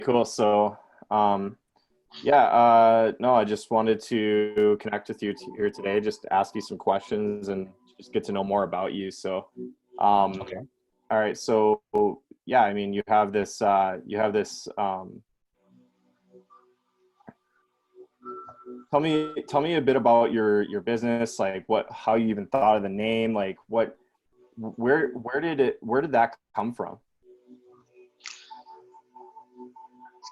cool. So, no, I just wanted to connect with you here today, just to ask you some questions and just get to know more about you. So, um, Okay. all right. So, yeah, I mean, tell me a bit about your business, like how you even thought of the name, like where did that come from?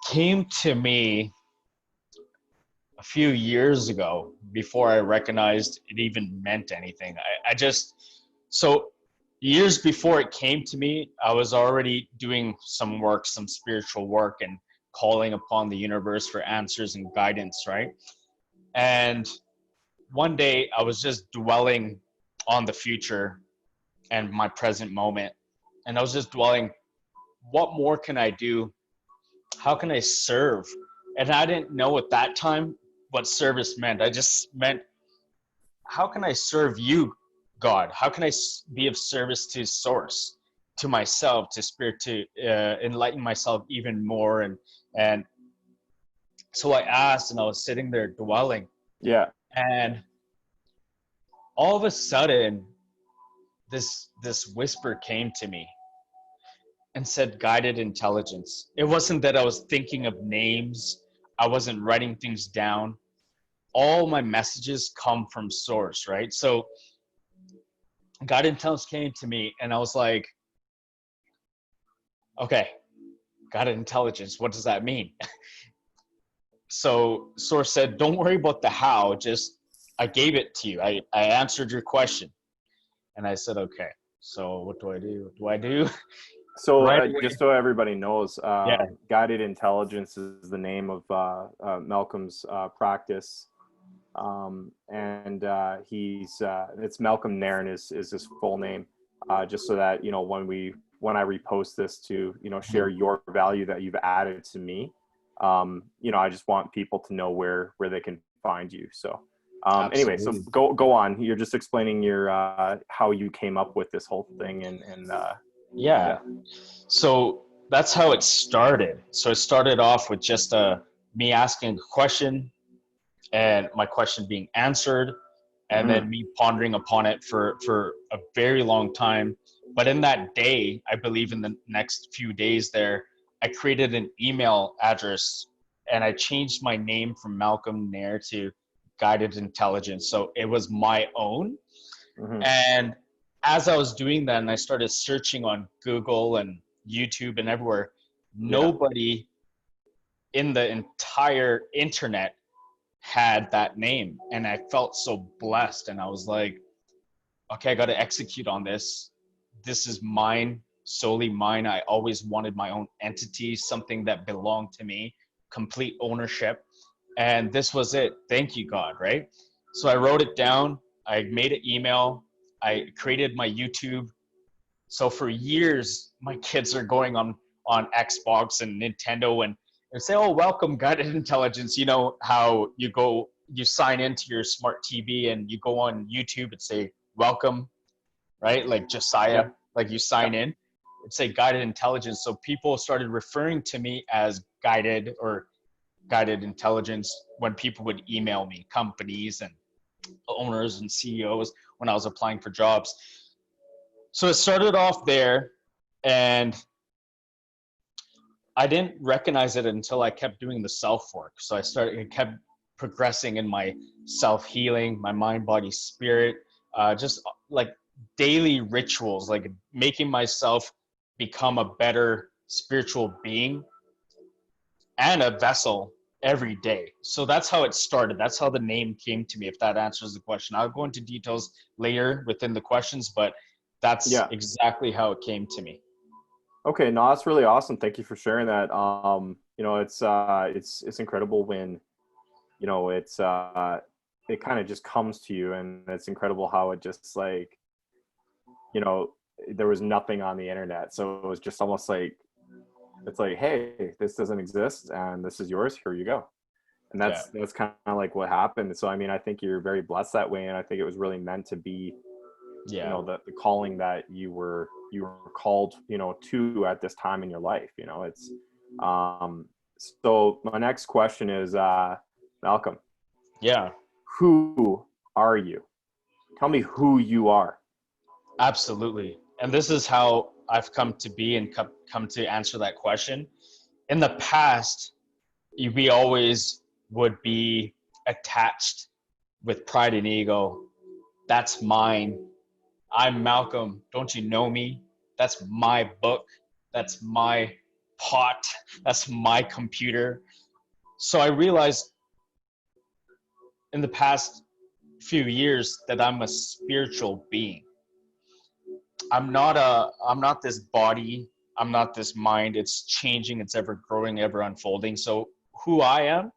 Came to me a few years ago before I recognized it even meant anything. So years before it came to me, I was already doing some work, some spiritual work, and calling upon the universe for answers and guidance, right? And one day I was just dwelling on the future and my present moment. And I was just dwelling, what more can I do? How can I serve? And I didn't know at that time what service meant. I just meant, how can I serve you, God? How can I be of service to Source, to myself, to Spirit, to enlighten myself even more? And so I asked, and I was sitting there dwelling, Yeah. and all of a sudden, this whisper came to me and said guided intelligence. It wasn't that I was thinking of names. I wasn't writing things down. All my messages come from Source, right? So guided intelligence came to me and I was like, okay, guided intelligence, what does that mean? So Source said, don't worry about the how, just I gave it to you. I answered your question. And I said, okay, so what do I do? What do I do? So Right away. just so everybody knows, Yeah. guided intelligence is the name of Malcolm's practice, and he's it's Malcolm Nair is his full name. Just so that when I repost this to share your value that you've added to me, I just want people to know where they can find you. So anyway, so Absolutely. go on. You're just explaining your how you came up with this whole thing and Yeah. yeah. So that's how it started. So it started off with just me asking a question and my question being answered, and then Mm, me pondering upon it for a very long time. But in that day, I believe in the next few days there, I created an email address and I changed my name from Malcolm Nair to Guided Intelligence. So it was my own. mhm. And as I was doing that and I started searching on Google and YouTube and everywhere, Yeah. nobody in the entire internet had that name. And I felt so blessed. And I was like, okay, I got to execute on this. This is mine, solely mine. I always wanted my own entity, something that belonged to me, complete ownership. And this was it. Thank you, God, right? So I wrote it down. I made an email. I created my YouTube. So for years, my kids are going on Xbox and Nintendo and they say, "Oh, welcome, guided intelligence." You know how you sign into your smart TV and you go on YouTube and say, "Welcome," right? Like Josiah, Yeah. like you Yeah. sign in, it'd say guided intelligence. So people started referring to me as guided or guided intelligence when people would email me, companies and owners and CEOs when I was applying for jobs. So it started off there, and I didn't recognize it until I kept doing the self work. So it kept progressing in my self healing, my mind, body, spirit, just like daily rituals, like making myself become a better spiritual being and a vessel every day. So that's how it started. That's how the name came to me, if that answers the question. I'll go into details later within the questions, but that's Yeah. exactly how it came to me. Okay, no, that's really awesome. Thank you for sharing that. It's incredible when, it kind of just comes to you, and it's incredible how it just like, you know, there was nothing on the internet. So it was just almost like it's like, hey, this doesn't exist and this is yours. Here you go. And Yeah. that's kind of like what happened. So I mean, I think you're very blessed that way, and I think it was really meant to be, Yeah. the calling that you were called, to at this time in your life. It's So my next question is, Malcolm, Yeah, who are you? Tell me who you are. absolutely. And this is how I've come to be and come to answer that question. In the past, we always would be attached with pride and ego. That's mine. I'm Malcolm. Don't you know me? That's my book. That's my pot. That's my computer. So I realized in the past few years that I'm a spiritual being. I'm not this body. I'm not this mind. It's changing. It's ever growing, ever unfolding. So who I am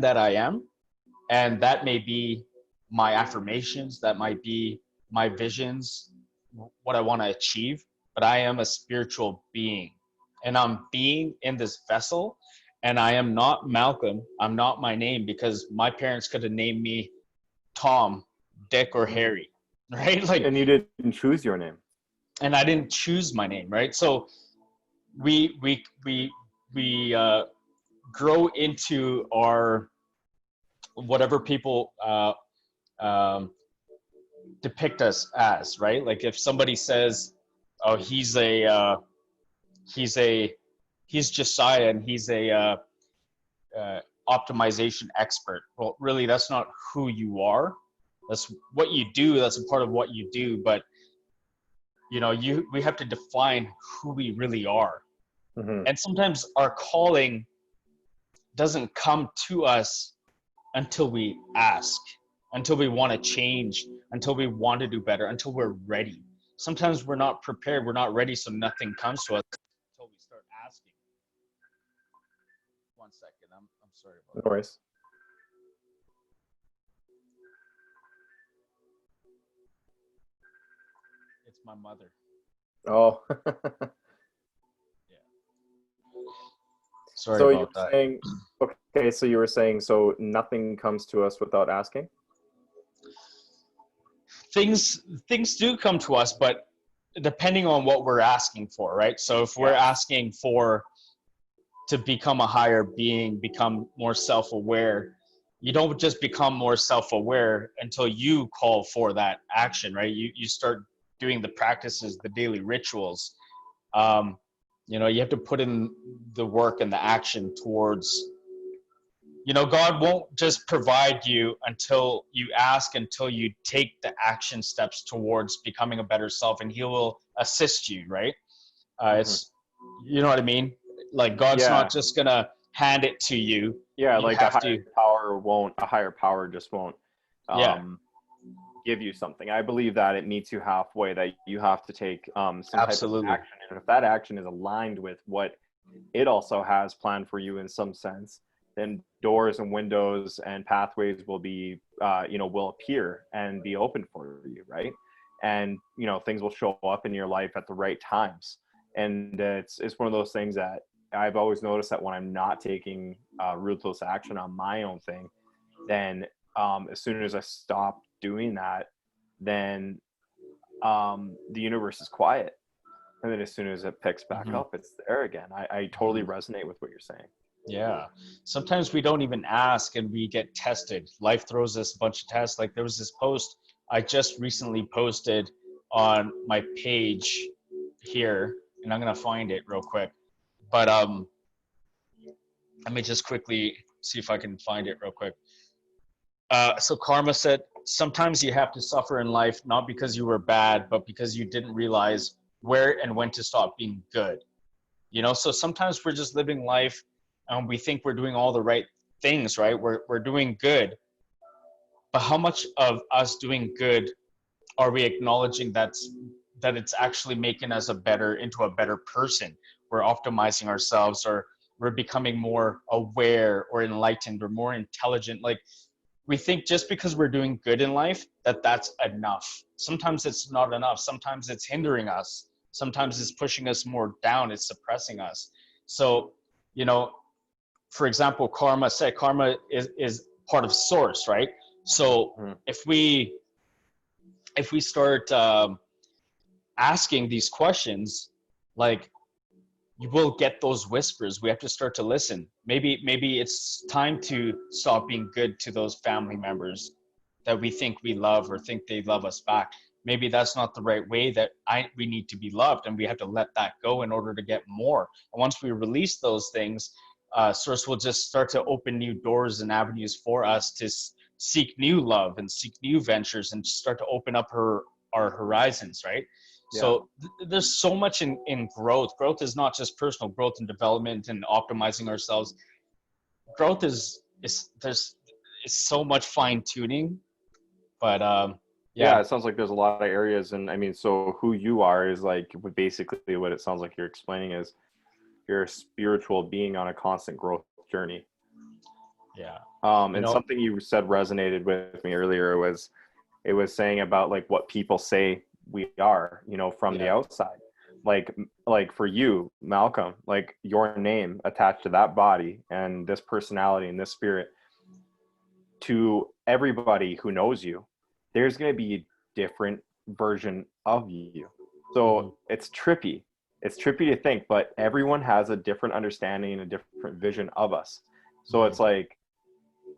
that I am. And that may be my affirmations, that might be my visions, what I want to achieve, but I am a spiritual being. And I'm being in this vessel, and I am not Malcolm. I'm not my name, because my parents could have named me Tom, Dick, or Harry, right? Like, And you didn't choose your name. and I didn't choose my name, right? So we grow into our whatever people um, depict us as, right? Like if somebody says, "Oh, he's a he's Josiah and he's a optimization expert." Well, really, that's not who you are. That's what you do. That's a part of what you do. But we have to define who we really are. Mm-hmm. And sometimes our calling doesn't come to us until we ask, until we want to change, until we want to do better, until we're ready. Sometimes we're not prepared, we're not ready, so nothing comes to us until we start asking. One second, I'm sorry about No that. worries. It's my mother. Oh. Yeah. Sorry So you about were that. saying, okay, so you were saying, so nothing comes to us without asking? Things do come to us, but depending on what we're asking for, right? So if we're asking for to become a higher being, become more self-aware, you don't just become more self-aware until you call for that action, right? You start doing the practices, the daily rituals. You have to put in the work and the action towards, God won't just provide you until you ask, until you take the action steps towards becoming a better self, and he will assist you, right? It's, you know what I mean? Like God's Yeah. not just gonna hand it to you. Yeah, You like have to, a higher power just won't yeah, um, give you something. I believe that it meets you halfway, that you have to take some type of absolutely. action. And if that action is aligned with what it also has planned for you in some sense, then doors and windows and pathways will be, will appear and be open for you, right? And, things will show up in your life at the right times. And it's one of those things that I've always noticed, that when I'm not taking ruthless action on my own thing, then as soon as I stop doing that, then the universe is quiet. And then as soon as it picks back Mhm. up, it's there again. I totally resonate with what you're saying. Yeah. Sometimes we don't even ask and we get tested. Life throws us a bunch of tests. Like there was this post I just recently posted on my page here, and I'm gonna find it real quick. But let me just quickly see if I can find it real quick. So Karma said, sometimes you have to suffer in life, not because you were bad, but because you didn't realize where and when to stop being good. So sometimes we're just living life and we think we're doing all the right things, right? We're doing good. But how much of us doing good are we acknowledging that it's actually making us into a better person? We're optimizing ourselves, or we're becoming more aware or enlightened or more intelligent. Like we think just because we're doing good in life that's enough. Sometimes it's not enough. Sometimes it's hindering us. Sometimes it's pushing us more down. It's suppressing us. So, for example, karma is part of source, right? So Mhm. if we start asking these questions, like you will get those whispers. We have to start to listen. Maybe it's time to stop being good to those family members that we think we love or think they love us back. Maybe that's not the right way that we need to be loved, and we have to let that go in order to get more. And once we release those things, Source will just start to open new doors and avenues for us to seek new love and seek new ventures and start to open up our horizons, right? Yeah. So there's so much in growth. Growth is not just personal growth and development and optimizing ourselves. Growth there's so much fine tuning, but Yeah, yeah, it sounds like there's a lot of areas, and I mean, so who you are is like basically what it sounds like you're explaining is you're a spiritual being on a constant growth journey. yeah, you And know, something you said resonated with me earlier was it was saying about like what people say we are, you know, from the yeah, outside. Like for you, Malcolm, like your name attached to that body and this personality and this spirit, to everybody who knows you, there's going to be a different version of you. mhm, So it's trippy. It's trippy to think, but everyone has a different understanding and a different vision of us. So mhm,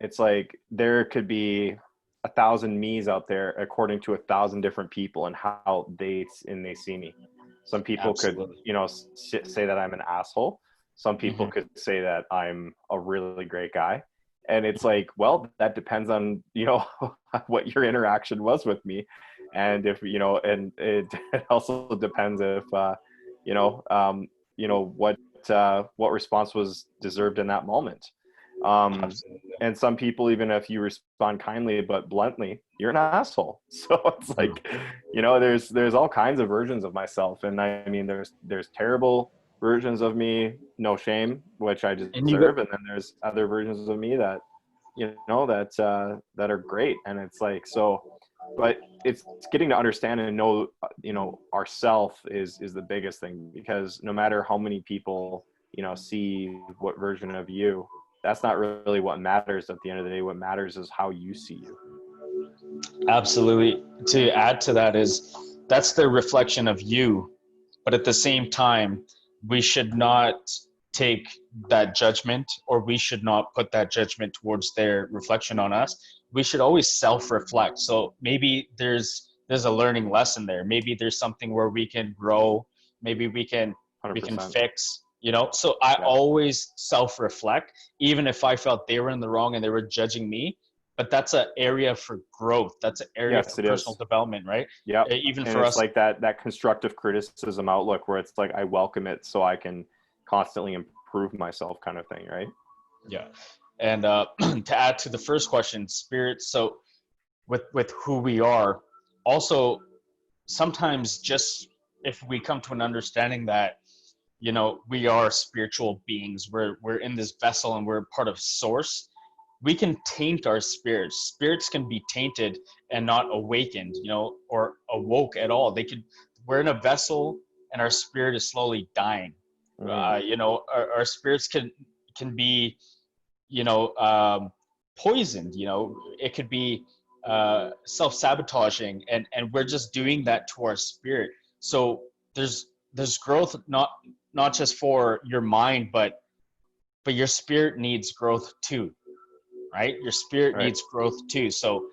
it's like there could be 1,000 me's out there according to 1,000 different people and how they see me. Some people could, absolutely. you know, say that I'm an asshole. Some people Hmm. could say that I'm a really great guy. And it's like, well, that depends on, you know, what your interaction was with me. And if, you know, and it also depends if, you know, what response was deserved in that moment. Absolutely. And some people, even if you respond kindly but bluntly, you're an asshole. So it's Mhm. like, you know, there's all kinds of versions of myself, and I mean, there's terrible versions of me, no shame, which I And you got, deserve, and then there's other versions of me that, you know, that are great, and it's like so. But it's getting to understand and know, you know, ourself is the biggest thing, because no matter how many people, you know, see what version of you, that's not really what matters at the end of the day. What matters is how you see you. absolutely. To add to that is that's the reflection of you, but at the same time, we should not take that judgment, or we should not put that judgment towards their reflection on us. We should always self-reflect. So maybe there's a learning lesson there. Maybe there's something where we can grow. Maybe we can 100%. fix. You know, so I Yeah. always self-reflect, even if I felt they were in the wrong and they were judging me. But that's an area for growth. That's an area for Yes, it personal is. development, right? Yep. Even And for it's us. like that constructive criticism outlook where it's like I welcome it so I can constantly improve myself, kind of thing, right? Yeah. And to add to the first question, spirit. So with who we are, also sometimes just if we come to an understanding that we are spiritual beings, we're in this vessel and we're part of source, we can taint our spirits. Spirits can be tainted and not awakened, or awoke at all. We're in a vessel and our spirit is slowly dying. Mm-hmm. Our spirits can be you know um, poisoned. It could be self-sabotaging, and we're just doing that to our spirit. So there's growth, not just for your mind, but your spirit needs growth too, right? Your spirit Right. needs growth too. So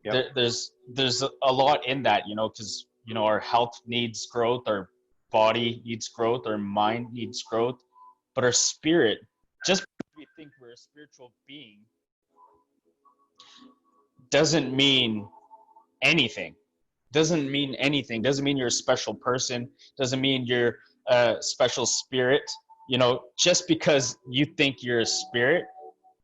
Yep. there's a lot in that, because our health needs growth, our body needs growth, our mind needs growth, but our spirit, just because we think we're a spiritual being, doesn't mean anything. Doesn't mean you're a special person. Doesn't mean you're a special spirit. Just because you think you're a spirit,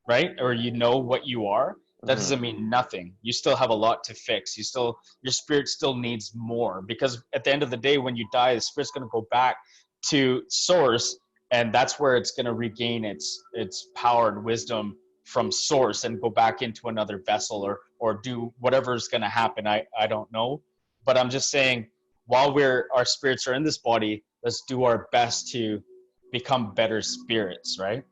right? Or what you are, that Mm-hmm. doesn't mean nothing. You still have a lot to fix. Your spirit still needs more, because at the end of the day, when you die, the spirit's going to go back to source, and that's where it's going to regain its power and wisdom from source and go back into another vessel, or do whatever's going to happen. I don't know, but I'm just saying, while our spirits are in this body, let's do our best to become better spirits, right?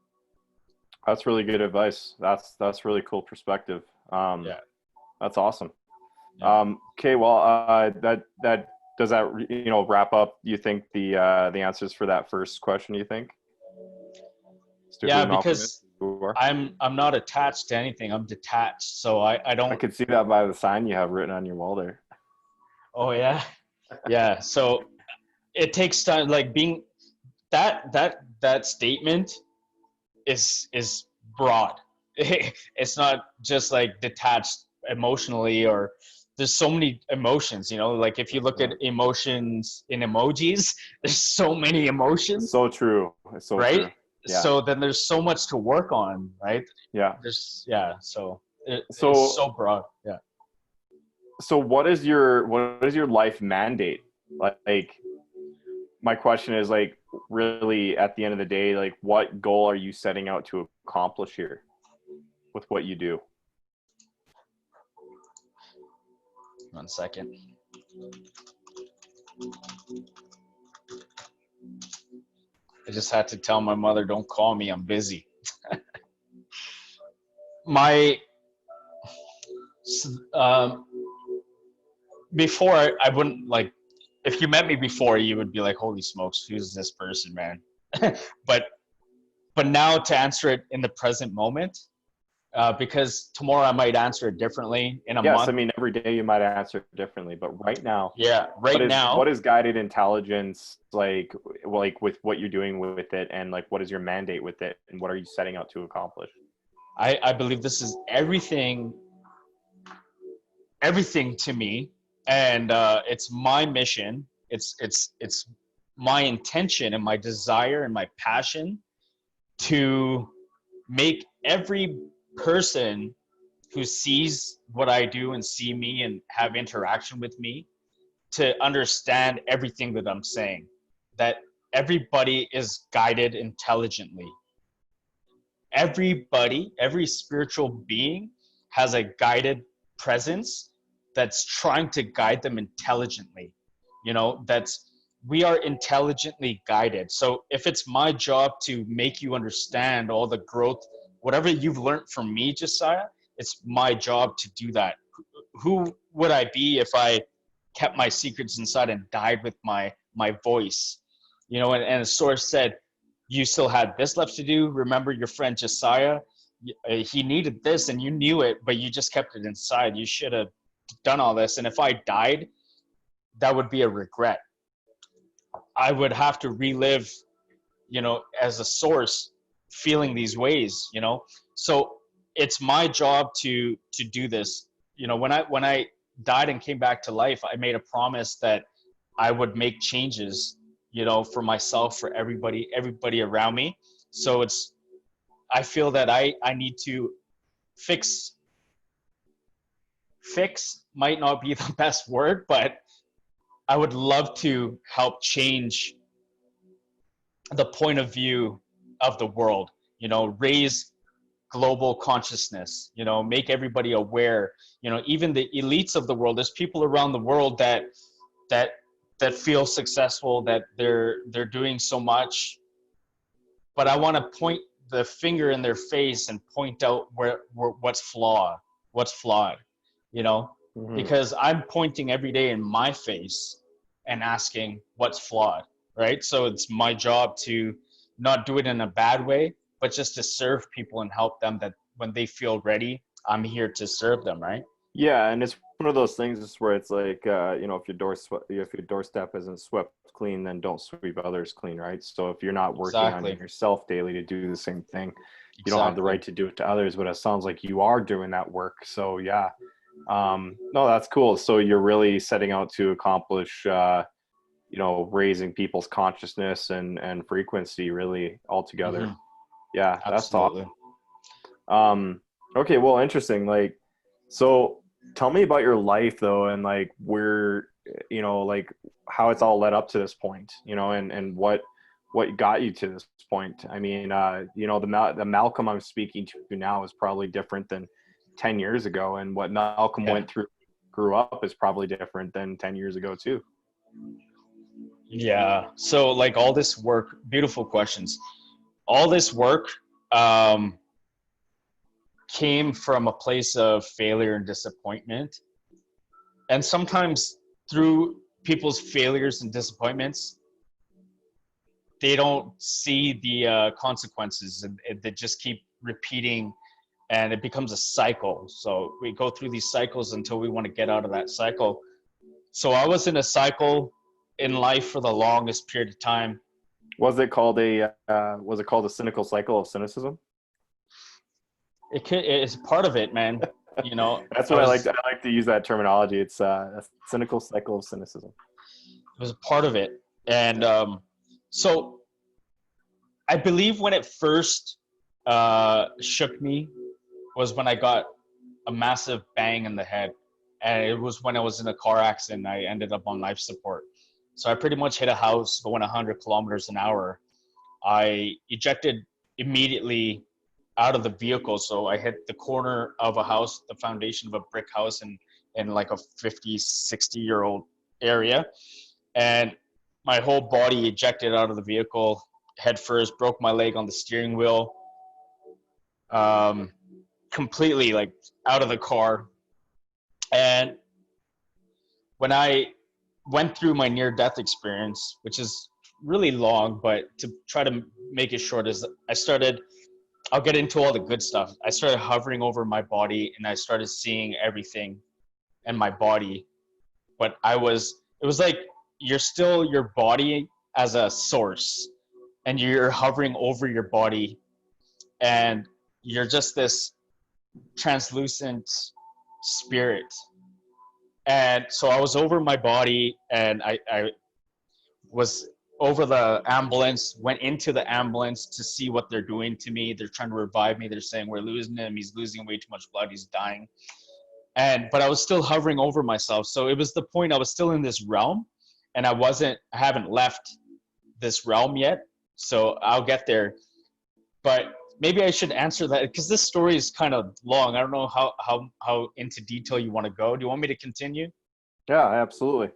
That's really good advice. That's really cool perspective. Yeah, That's awesome. yeah. Okay, well, that does that, wrap up, you think, the answers for that first question, you think? As to Yeah, who Malcolm is? because Who you are? I'm not attached to anything. I'm detached. So I I don't. could see that by the sign you have written on your wall there. Oh yeah, yeah. So it takes time. Like being that statement is broad. It's not just like detached emotionally, or there's so many emotions. Like if you look at emotions in emojis, there's so many It's emotions, so true. It's so right? true. Yeah. So then there's so much to work on, right? Yeah. So it's So so broad. Yeah. what is your life mandate? Like my question is, like, really at the end of the day, like, what goal are you setting out to accomplish here with what you do? 1 second. I just had to tell my mother, don't call me, I'm busy. My um, before I wouldn't like, if you met me before, you would be like, holy smokes, who's this person, man? but but now, to answer it in the present moment, because tomorrow I might answer it differently in a Yes, I month. mean, every day you might answer it differently, but right now, Yeah, what right is what now, is guided intelligence like with what you're doing with it, and like what is your mandate with it, and what are you setting out to accomplish? I believe this is everything to me, and it's my mission. It's my intention and my desire and my passion to make every person who sees what I do and see me and have interaction with me to understand everything that I'm saying. That everybody is guided intelligently. Every spiritual being has a guided presence that's trying to guide them intelligently. That's we are intelligently guided. So if it's my job to make you understand all the growth, whatever you've learned from me, Josiah, it's my job to do that. Who would I be if I kept my secrets inside and died with my voice? And the source said, you still had this left to do. Remember your friend Josiah? He needed this and you knew it, but you just kept it inside. You should have done all this. And if I died, that would be a regret. I would have to relive, as a source, feeling these ways. So it's my job to do this. When I died and came back to life, I made a promise that I would make changes, for myself, for everybody around me. So I feel that I need to fix might not be the best word, but I would love to help change the point of view of the world, raise global consciousness, make everybody aware, even the elites of the world. There's people around the world that that feel successful, that they're doing so much, but I want to point the finger in their face and point out where what's flawed, you know, Mm-hmm. because I'm pointing every day in my face and asking what's flawed, right? So it's my job to not do it in a bad way, but just to serve people and help them, that when they feel ready, I'm here to serve them, right? Yeah, and it's one of those things where it's like, if your doorstep isn't swept clean, then don't sweep others clean, right? So if you're not working on Exactly. yourself daily to do the same thing, you don't have the Exactly. right to do it to others. But it sounds like you are doing that work. So yeah, no, that's cool. So you're really setting out to accomplish, raising people's consciousness and frequency, really, altogether. Mm-hmm. Yeah, that's awesome. Absolutely. Okay, well, interesting. Like, so tell me about your life though, and like where, like how it's all led up to this point, and what got you to this point. I mean, the Malcolm I'm speaking to now is probably different than 10 years ago, and what Malcolm Yeah. went through, grew up, is probably different than 10 years ago too. Yeah. So like all this work, beautiful questions. All this work um, came from a place of failure and disappointment. And sometimes through people's failures and disappointments, they don't see the consequences, and they just keep repeating, and it becomes a cycle. So we go through these cycles until we want to get out of that cycle. So I was in a cycle in life for the longest period of time. Was it called a cynical cycle of cynicism? It's part of it, man. You know, That's what I like. I like to use that terminology. It's a cynical cycle of cynicism. It was a part of it. And so I believe when it first shook me was when I got a massive bang in the head. And it was when I was in a car accident. I ended up on life support. So I pretty much hit a house going 100 kilometers an hour. I ejected immediately out of the vehicle. So I hit the corner of a house, the foundation of a brick house in like a 50, 60-year-old area. And my whole body ejected out of the vehicle head first, broke my leg on the steering wheel, completely like out of the car. And when I went through my near-death experience, which is really long, but to try to make it short, is I'll get into all the good stuff. I started hovering over my body, and I started seeing everything in my body. But it was like you're still your body as a source, and you're hovering over your body, and you're just this translucent spirit. And so I was over my body, and I was over the ambulance, went into the ambulance to see what they're doing to me. They're trying to revive me. They're saying, we're losing him. He's losing way too much blood. He's dying. But I was still hovering over myself. So it was the point I was still in this realm, and I haven't left this realm yet. So I'll get there. But maybe I should answer that, because this story is kind of long. I don't know how into detail you want to go. Do you want me to continue? Yeah, absolutely.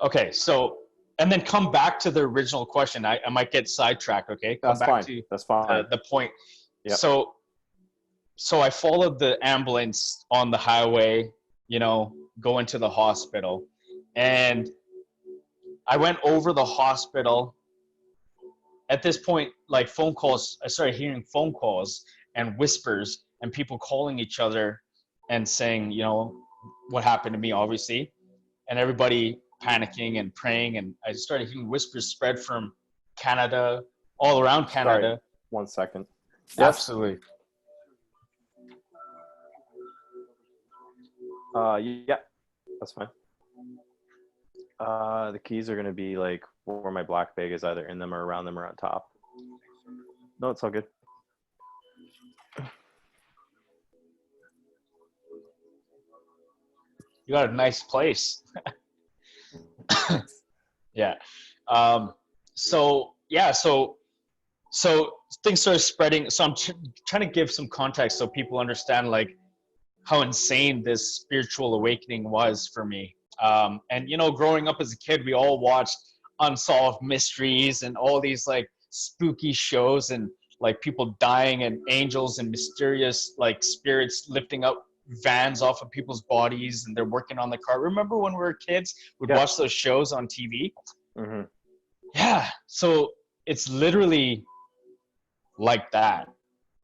Okay, so, and then come back to the original question. I might get sidetracked, okay? That's fine. That's fine. The point. Yep. So I followed the ambulance on the highway, go into the hospital. And I went over the hospital. At this point, like phone calls, I started hearing phone calls and whispers and people calling each other and saying, what happened to me, obviously. And everybody panicking and praying. And I started hearing whispers spread from Canada, all around Canada. Sorry, 1 second. Yes. Absolutely. Yeah, that's fine. The keys are going to be like where my black bag is, either in them or around them or on top. No, it's all good. You got a nice place. Yeah. So things started spreading. So I'm trying to give some context so people understand like how insane this spiritual awakening was for me. And growing up as a kid, we all watched Unsolved Mysteries and all these like spooky shows and like people dying and angels and mysterious like spirits lifting up vans off of people's bodies, and they're working on the car. Remember when we were kids, we'd watch those shows on TV? Mm-hmm. Yeah. So it's literally like that.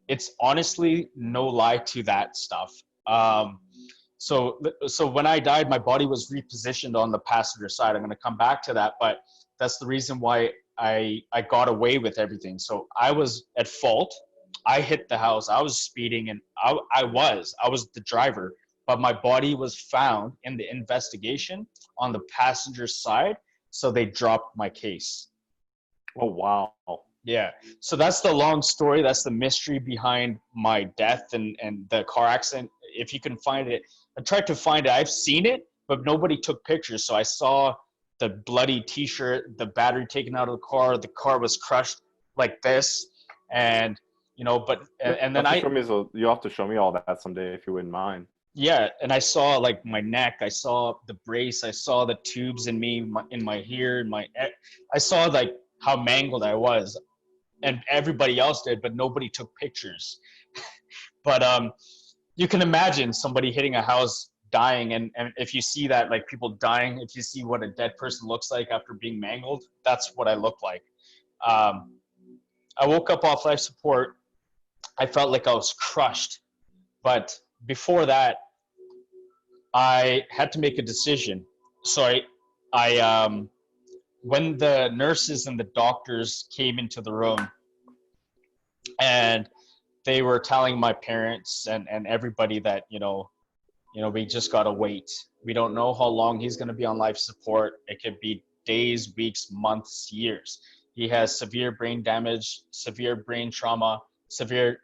It's honestly no lie to that stuff. So when I died, my body was repositioned on the passenger side. I'm going to come back to that, but that's the reason why I got away with everything. So I was at fault. I hit the house. I was speeding, and I was the driver, but my body was found in the investigation on the passenger side. So they dropped my case. Oh, wow. Yeah. So that's the long story. That's the mystery behind my death and the car accident. If you can find it, I tried to find it. I've seen it, but nobody took pictures. So I saw the bloody t-shirt, the battery taken out of the car was crushed like this. And, and then you'll have to show me all that someday if you wouldn't mind. Yeah. And I saw like my neck, I saw the brace, I saw the tubes in me, in my ear, I saw like how mangled I was, and everybody else did, but nobody took pictures. But, you can imagine somebody hitting a house, dying, and if you see that, like people dying, if you see what a dead person looks like after being mangled, that's what I look like. I woke up off life support. I felt like I was crushed. But before that, I had to make a decision. So when the nurses and the doctors came into the room, and they were telling my parents and everybody that, we just gotta wait. We don't know how long he's gonna be on life support. It could be days, weeks, months, years. He has severe brain damage, severe brain trauma, severe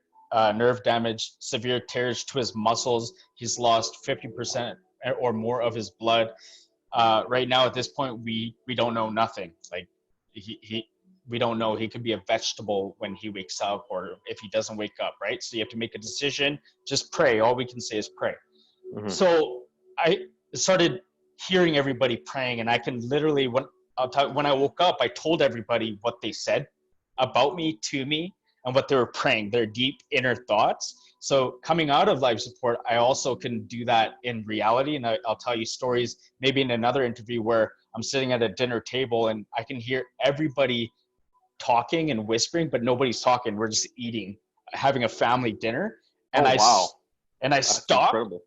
nerve damage, severe tears to his muscles. He's lost 50% or more of his blood. Right now, at this point, we don't know nothing. Like we don't know. He could be a vegetable when he wakes up, or if he doesn't wake up, right? So you have to make a decision. Just pray. All we can say is pray. Mm-hmm. So I started hearing everybody praying, and I can literally, when I woke up, I told everybody what they said about me, to me, and what they were praying, their deep inner thoughts. So coming out of life support, I also can do that in reality. And I'll tell you stories maybe in another interview where I'm sitting at a dinner table and I can hear everybody talking and whispering, but nobody's talking. We're just eating, having a family dinner. And wow. I That's stopped. Incredible.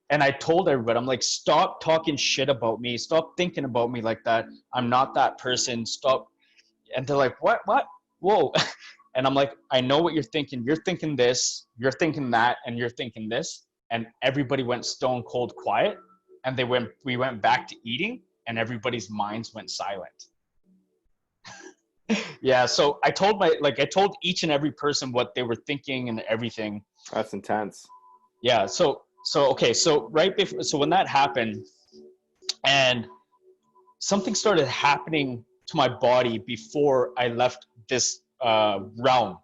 And I told everybody, I'm like, stop talking shit about me. Stop thinking about me like that. I'm not that person. Stop. And they're like, what? Whoa. And I'm like, I know what you're thinking. You're thinking this, you're thinking that, and you're thinking this. And everybody went stone cold quiet. And we went back to eating, and everybody's minds went silent. Yeah. So I told each and every person what they were thinking and everything. That's intense. Yeah. So right before, so when that happened, and something started happening to my body before I left this realm.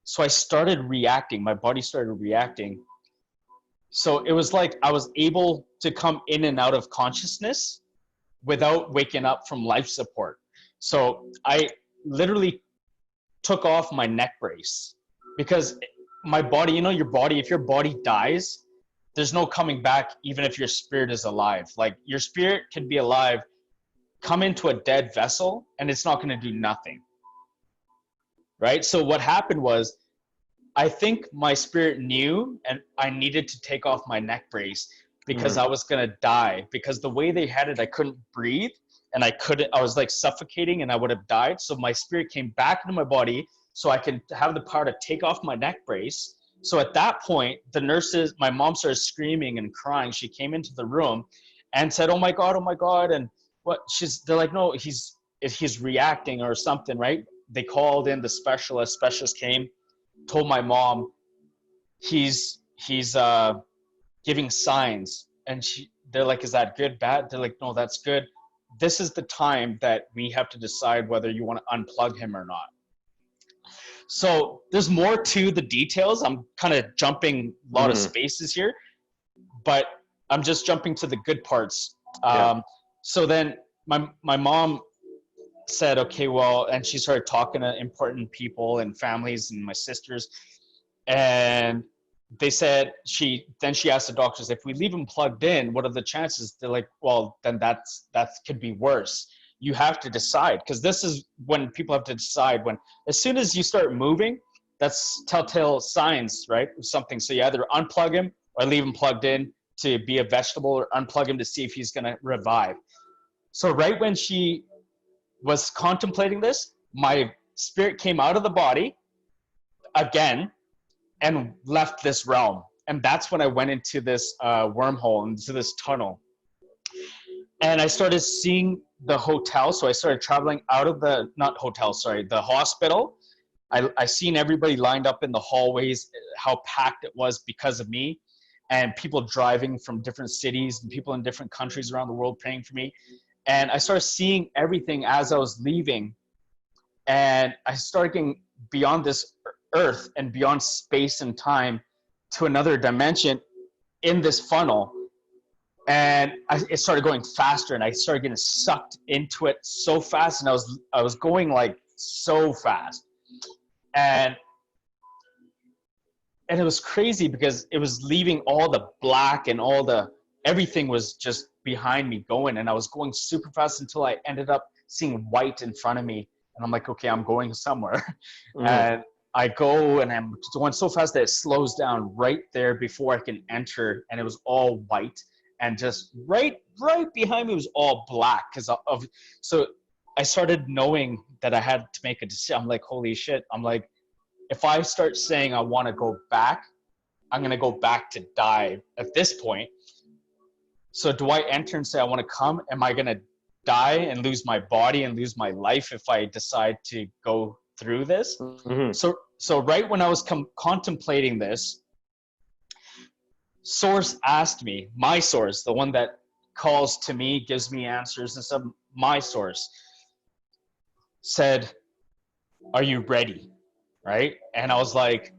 So I started reacting. My body started reacting. So it was like I was able to come in and out of consciousness without waking up from life support. So I literally took off my neck brace, because my body, your body, if your body dies, there's no coming back, even if your spirit is alive. Like your spirit can be alive, come into a dead vessel, and it's not going to do nothing. Right? So what happened was, I think my spirit knew, and I needed to take off my neck brace because I was going to die, because the way they had it, I couldn't breathe, and I was like suffocating, and I would have died. So my spirit came back into my body so I can have the power to take off my neck brace. So at that point, my mom started screaming and crying. She came into the room and said, oh my God. And they're like, no, he's reacting or something, right? They called in the specialist came, told my mom he's giving signs, and they're like, is that good, bad? They're like, no, that's good. This is the time that we have to decide whether you want to unplug him or not. So there's more to the details. I'm kind of jumping a lot of spaces here, but I'm just jumping to the good parts. So then my mom said, okay, well, and she started talking to important people and families and my sisters, and they said, she asked the doctors, if we leave him plugged in, what are the chances? They're like, well, then that could be worse. You have to decide, because this is when people have to decide. When as soon as you start moving, that's telltale signs, right, of something. So you either unplug him or leave him plugged in to be a vegetable, or unplug him to see if he's going to revive. So right when she was contemplating this, my spirit came out of the body again and left this realm. And that's when I went into this wormhole, into this tunnel. And I started seeing the hotel. So I started traveling out of the hospital. I seen everybody lined up in the hallways, how packed it was because of me, and people driving from different cities and people in different countries around the world praying for me. And I started seeing everything as I was leaving. And I started getting beyond this earth and beyond space and time to another dimension in this funnel. And it started going faster, and I started getting sucked into it so fast. And I was going like so fast. And it was crazy because it was leaving all the black and all the everything was just behind me going, and I was going super fast until I ended up seeing white in front of me, and I'm like, okay, I'm going somewhere. Mhm. And I go, and I'm going so fast that it slows down right there before I can enter, and it was all white, and just right behind me was all black because of. So I started knowing that I had to make a decision. I'm like, holy shit. I'm like, if I start saying I want to go back, I'm going to go back to die at this point. So do I enter and say I want to come? Am I going to die and lose my body and lose my life if I decide to go through this? Mhm. So right when I was contemplating this, Source asked me, my source, the one that calls to me, gives me answers and stuff, my source said, are you ready? Right? And I was like,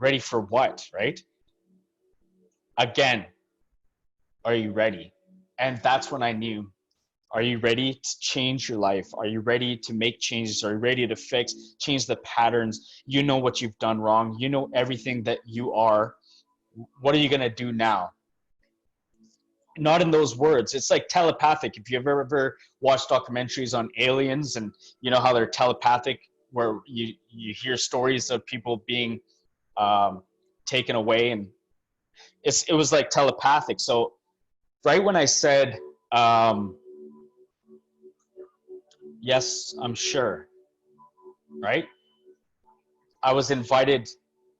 ready for what? Right? Again, are you ready? And that's when I knew, are you ready to change your life? Are you ready to make changes? Are you ready to change the patterns? You know what you've done wrong. You know everything that you are. What are you going to do now? Not in those words. It's like telepathic. If you've ever watched documentaries on aliens and you know how they're telepathic, where you hear stories of people being taken away, and it was like telepathic. So right when I said, yes, I'm sure, right? I was invited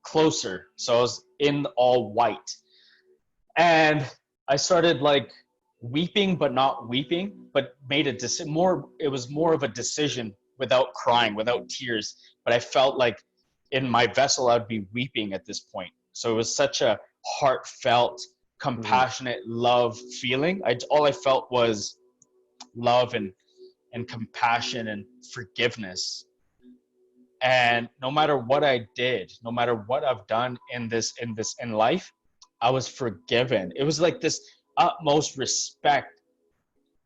closer. So I was in all white. And I started like weeping, but not weeping, but made a decision. It was more of a decision without crying, without tears. But I felt like in my vessel, I'd be weeping at this point. So it was such a heartfelt, Mhm. compassionate love feeling. All I felt was love and compassion and forgiveness. And no matter what I did, no matter what I've done in life, I was forgiven. It was like this utmost respect.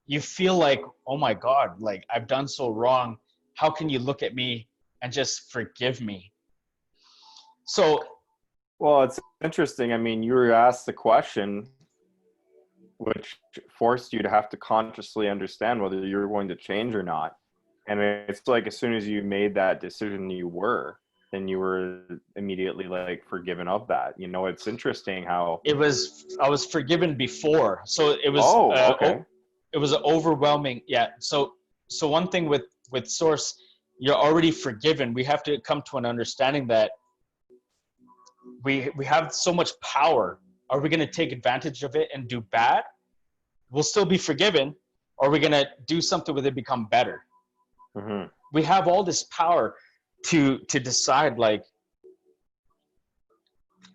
You feel like, oh my God, like I've done so wrong. How can you look at me and just forgive me? So Well, it's interesting. I mean, you were asked the question, which forced you to have to consciously understand whether you're going to change or not. And it's like as soon as you made that decision, then you were immediately like forgiven of that. You know, it's interesting how. I was forgiven before. So Oh, okay. it was overwhelming. Yeah. So one thing with Source, you're already forgiven. We have to come to an understanding that we have so much power. Are we going to take advantage of it and do bad? We'll still be forgiven. Or are we going to do something with it, become better? Hmm. We have all this power to decide like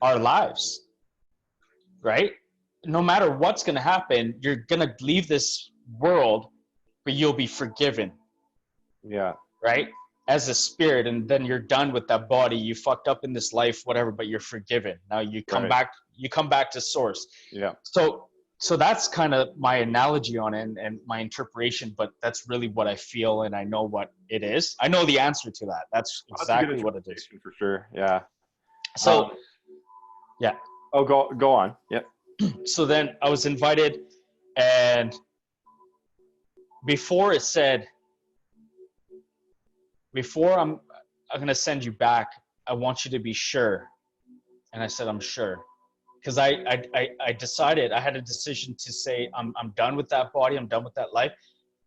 our lives, right? No matter what's going to happen, you're going to leave this world, but you'll be forgiven, Yeah. right? As a spirit, and then you're done with that body. You fucked up in this life, whatever, but you're forgiven. Now you come Right. back. You come back to source. Yeah. So that's kind of my analogy on it and my interpretation, but that's really what I feel, and I know what it is. I know the answer to that. That's Well, that's a good exactly what it is. interpretation for sure. Yeah. So Um, yeah. oh, go on. Yep. So then I was invited, and before it said, before I'm gonna send you back, I want you to be sure. And I said, I'm sure. Because I decided, I had a decision to say I'm done with that body, I'm done with that life,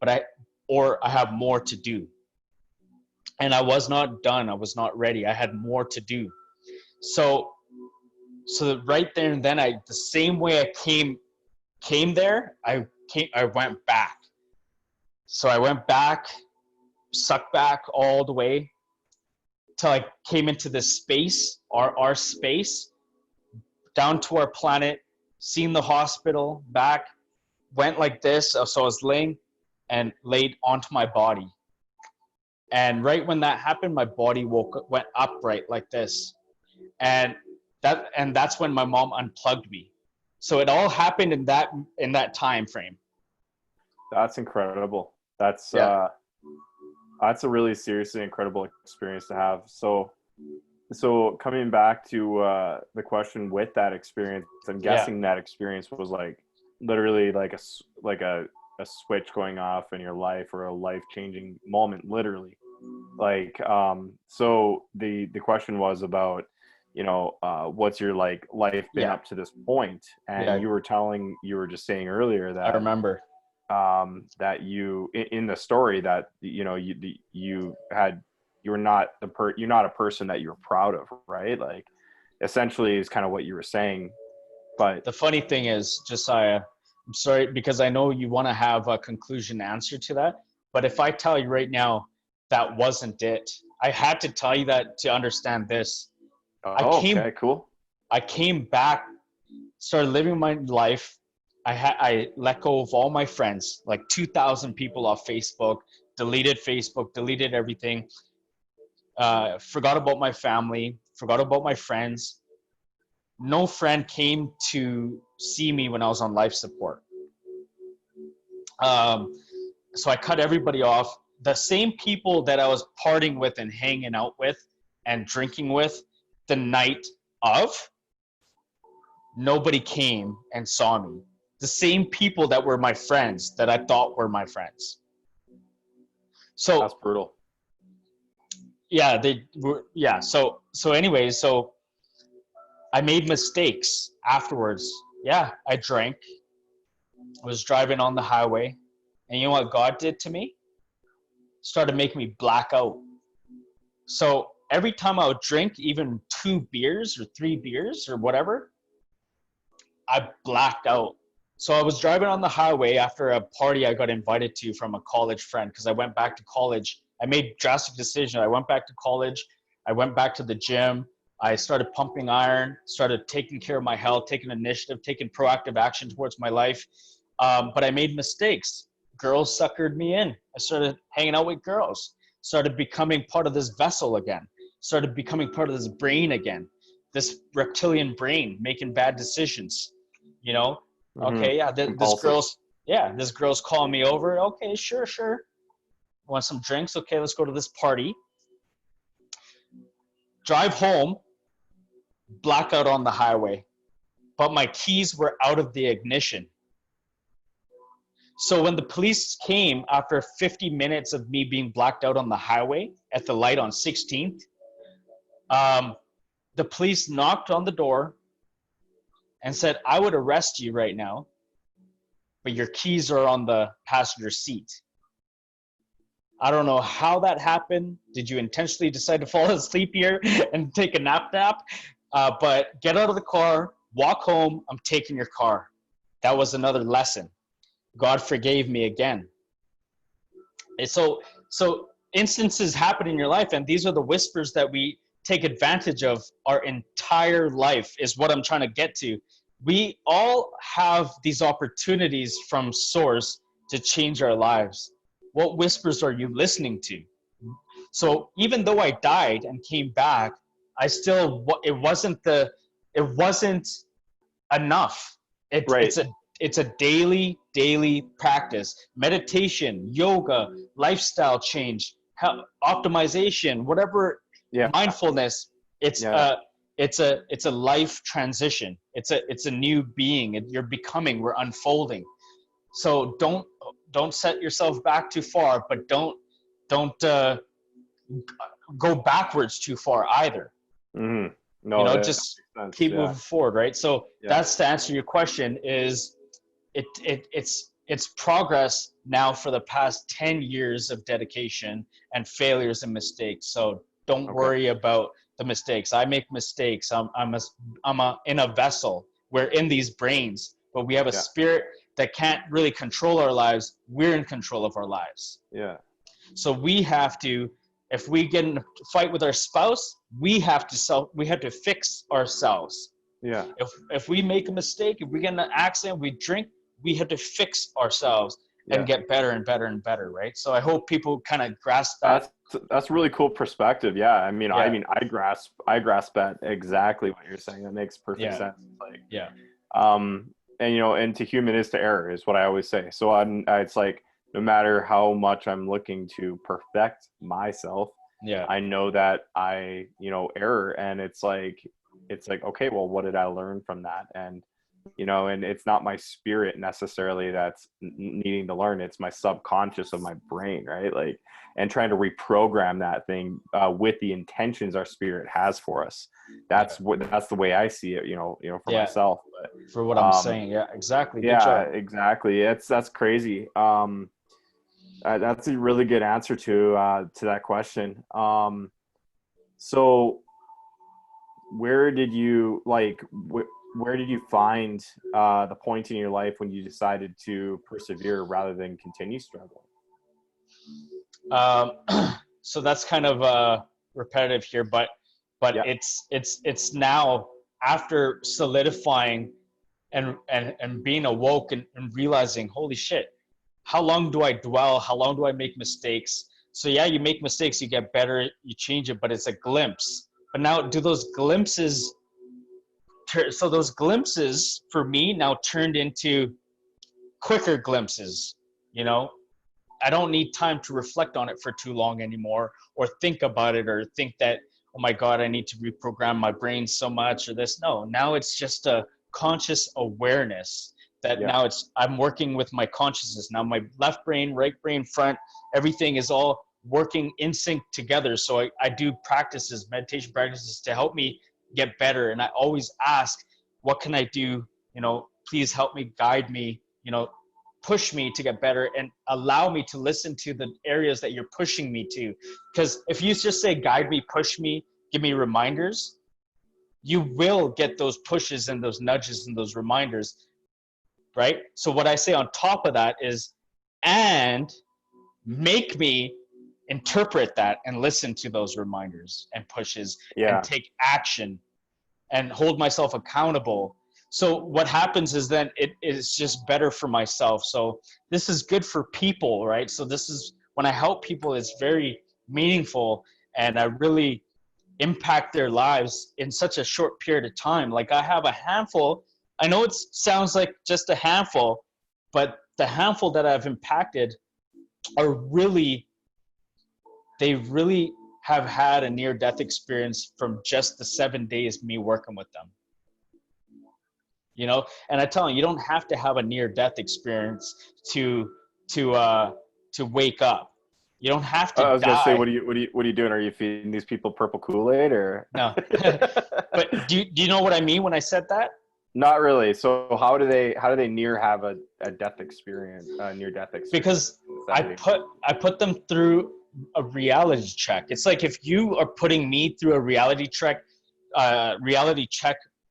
but I have more to do. And I was not done, I was not ready. I had more to do. So so right there and then, the same way I came there, I went back. So I went back, sucked back all the way till I came into this space, our space, down to our planet, seen the hospital, back, went like this. So I was laying and laid onto my body. And right when that happened, my body went upright like this. And that's when my mom unplugged me. So it all happened in that time frame. That's incredible. Yeah. That's a really seriously incredible experience to have. So coming back to the question with that experience, I'm Yeah. guessing that experience was like literally like a switch going off in your life, or a life changing moment, literally. Like, so the question was about, what's your like life been Yeah. up to this point? And Yeah. you were just saying earlier I that, remember. that you, in the story, that, you were not you're not a person that you're proud of, right? Like, essentially is kind of what you were saying. But The funny thing is, Josiah, I'm sorry, because I know you want to have a conclusion answer to that. But if I tell you right now, that wasn't it. I had to tell you that to understand this. I oh, came, okay, cool. I came back, started living my life. I let go of all my friends, like 2,000 people off Facebook, deleted everything. Forgot about my family, forgot about my friends. No friend came to see me when I was on life support. Um, so I cut everybody off. The same people that I was partying with and hanging out with and drinking with the night of, nobody came and saw me. The same people that were my friends, that I thought were my friends. That's So brutal. yeah, they were, yeah. So anyways, so I made mistakes afterwards. Yeah, I drank. I was driving on the highway, and you know what God did to me? Started making me black out. So every time I would drink, even 2 beers or 3 beers or whatever, I blacked out. So I was driving on the highway after a party I got invited to from a college friend, because I went back to college. I made drastic decision. I went back to college. I went back to the gym. I started pumping iron, started taking care of my health, taking initiative, taking proactive action towards my life. But I made mistakes. Girls suckered me in. I started hanging out with girls, started becoming part of this vessel again, started becoming part of this brain again, this reptilian brain making bad decisions. You know, Hmm. okay, yeah, Compulsive. this girl's calling me over. Okay, sure, sure. Want some drinks? Okay, let's go to this party. Drive home, blackout on the highway, but my keys were out of the ignition. So when the police came after 50 minutes of me being blacked out on the highway at the light on 16th, um, the police knocked on the door and said, "I would arrest you right now, but your keys are on the passenger seat." I don't know how that happened. Did you intentionally decide to fall asleep here and take a nap? But get out of the car, walk home. I'm taking your car. That was another lesson. God forgave me again. So instances happen in your life, and these are the whispers that we take advantage of our entire life, is what I'm trying to get to. We all have these opportunities from source to change our lives. What whispers are you listening to? So even though I died and came back, I still, it wasn't enough. Right. It's a daily practice. Meditation, yoga, lifestyle change, optimization, whatever, Yeah. mindfulness. It's Yeah. a it's a life transition. It's a new being. You're becoming. We're unfolding. So don't set yourself back too far, but don't go backwards too far either. Hmm. You No, know, that just makes sense. keep Yeah. moving forward, right? So Yeah. that's to answer your question. Is it's progress now for the past 10 years of dedication and failures and mistakes. So don't Okay. worry about the mistakes. I make mistakes. In a vessel. We're in these brains, but we have a Yeah. spirit that can't really control our lives. We're in control of our lives. Yeah. So we have to, if we get in a fight with our spouse, we have to fix ourselves. Yeah. If we make a mistake, if we get in an accident, we drink, we have to fix ourselves and Yeah. get better and better and better, right? So I hope people kind of grasp that. That's that's really cool perspective. Yeah. Yeah, I grasp that exactly what you're saying. That makes perfect yeah, sense. Like, yeah, and and to human is to error is what I always say. So it's like, no matter how much I'm looking to perfect myself, yeah, I know that I, error, and it's like, okay, well, what did I learn from that? And and it's not my spirit necessarily that's needing to learn. It's my subconscious of my brain, right? Like, and trying to reprogram that thing with the intentions our spirit has for us. That's the way I see it, for myself. But, for what I'm saying. Yeah, exactly. Good yeah, job. exactly. That's crazy. That's a really good answer to that question. So where did you where did you find the point in your life when you decided to persevere rather than continue struggling? Um, so that's kind of repetitive here, but Yeah, it's now after solidifying and being awoke and realizing, holy shit, how long do I dwell? How long do I make mistakes? So yeah, you make mistakes, you get better, you change it, but it's a glimpse. But now, do those glimpses? So those glimpses for me now turned into quicker glimpses. You know, I don't need time to reflect on it for too long anymore, or think about it, or think that, oh my God, I need to reprogram my brain so much or this. No, now it's just a conscious awareness that yeah, now I'm working with my consciousness. Now my left brain, right brain, front, everything is all working in sync together. So I do practices, meditation practices to help me get better. And I always ask, what can I do? Please help me, guide me, push me to get better, and allow me to listen to the areas that you're pushing me to. Because if you just say guide me, push me, give me reminders, you will get those pushes and those nudges and those reminders, right? So what I say on top of that is, and make me interpret that and listen to those reminders and pushes and yeah. take action and hold myself accountable. So what happens is then it is just better for myself. So this is good for people, right? So this is when I help people, it's very meaningful, and I really impact their lives in such a short period of time. Like, I have a handful. I know it sounds like just a handful, but the handful that I've impacted are really, they really have had a near death experience from just the 7 days me working with them. And I tell them, you don't have to have a near death experience to to uh to wake up. You don't have to I was gonna say, die. what are you doing? Are you feeding these people purple Kool-Aid or? No. But do you know what I mean when I said that? Not really. So how do they have a death experience, a near death experience Because in I 7 days? put them through a reality check. It's like if you are putting me through a reality check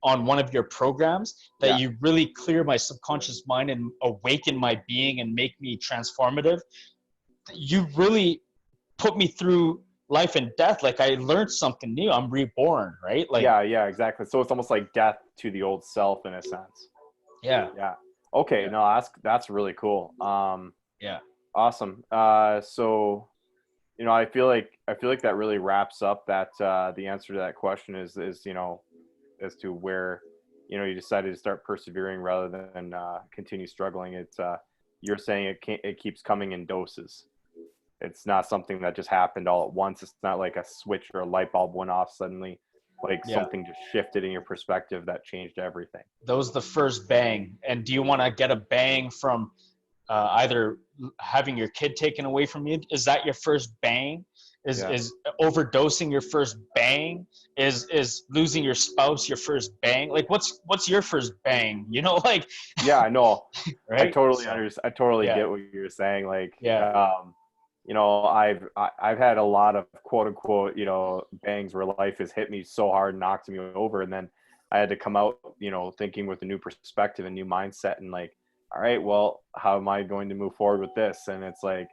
on one of your programs, that Yeah, you really clear my subconscious mind and awaken my being and make me transformative. You really put me through life and death. Like, I learned something new. I'm reborn, right? Like, yeah, exactly. So it's almost like death to the old self in a sense. yeah, Yeah. Okay. yeah, No, that's really cool. yeah. Awesome. So I feel like that really wraps up that the answer to that question is as to where you decided to start persevering rather than continue struggling. It's you're saying it keeps coming in doses. It's not something that just happened all at once. It's not like a switch or a light bulb went off suddenly. Like Yeah. something just shifted in your perspective that changed everything. That was the first bang. And do you want to get a bang from either having your kid taken away from you? Is that your first bang? Is Yeah. is overdosing your first bang? Is losing your spouse your first bang? Like, what's your first bang? Like, Yeah, I know. I right? totally So I totally yeah, get what you're saying. Like, yeah, I've had a lot of quote unquote, bangs where life has hit me so hard, knocked me over, and then I had to come out, thinking with a new perspective and new mindset, and like, all right, well, how am I going to move forward with this? And it's like,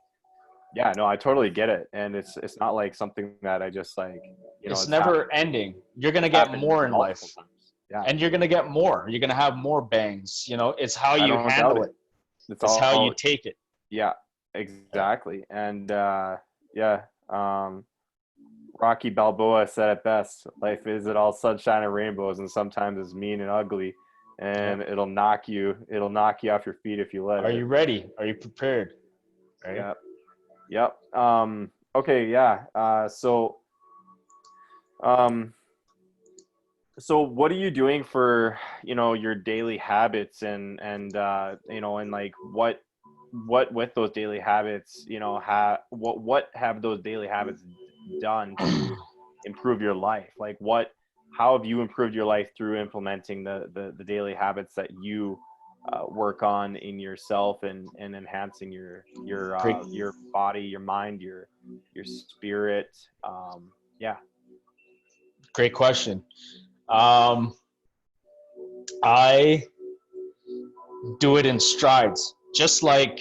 yeah, no, I totally get it, and it's not like something that I just like, it's it's happened. never ending. You're gonna It's get happened more in multiple life, times. Yeah, and you're gonna get more. You're gonna have more bangs. It's how I you don't doubt handle it. it. It's It's how you all take it. Yeah, Yeah. exactly. And yeah, um, Rocky Balboa said it best: "Life isn't all sunshine and rainbows, and sometimes it's mean and ugly, Yeah. and it'll knock you off your feet if you let Are it." you ready? Are you prepared? Right? Yeah, yep. Okay, yeah. So, um, So what are you doing for, your daily habits and like what with those daily habits, what have those daily habits done to improve your life? Like how have you improved your life through implementing the daily habits that you work on in yourself and enhancing Great, your body, your mind, your spirit? Yeah. great question. Um, I do it in strides, just like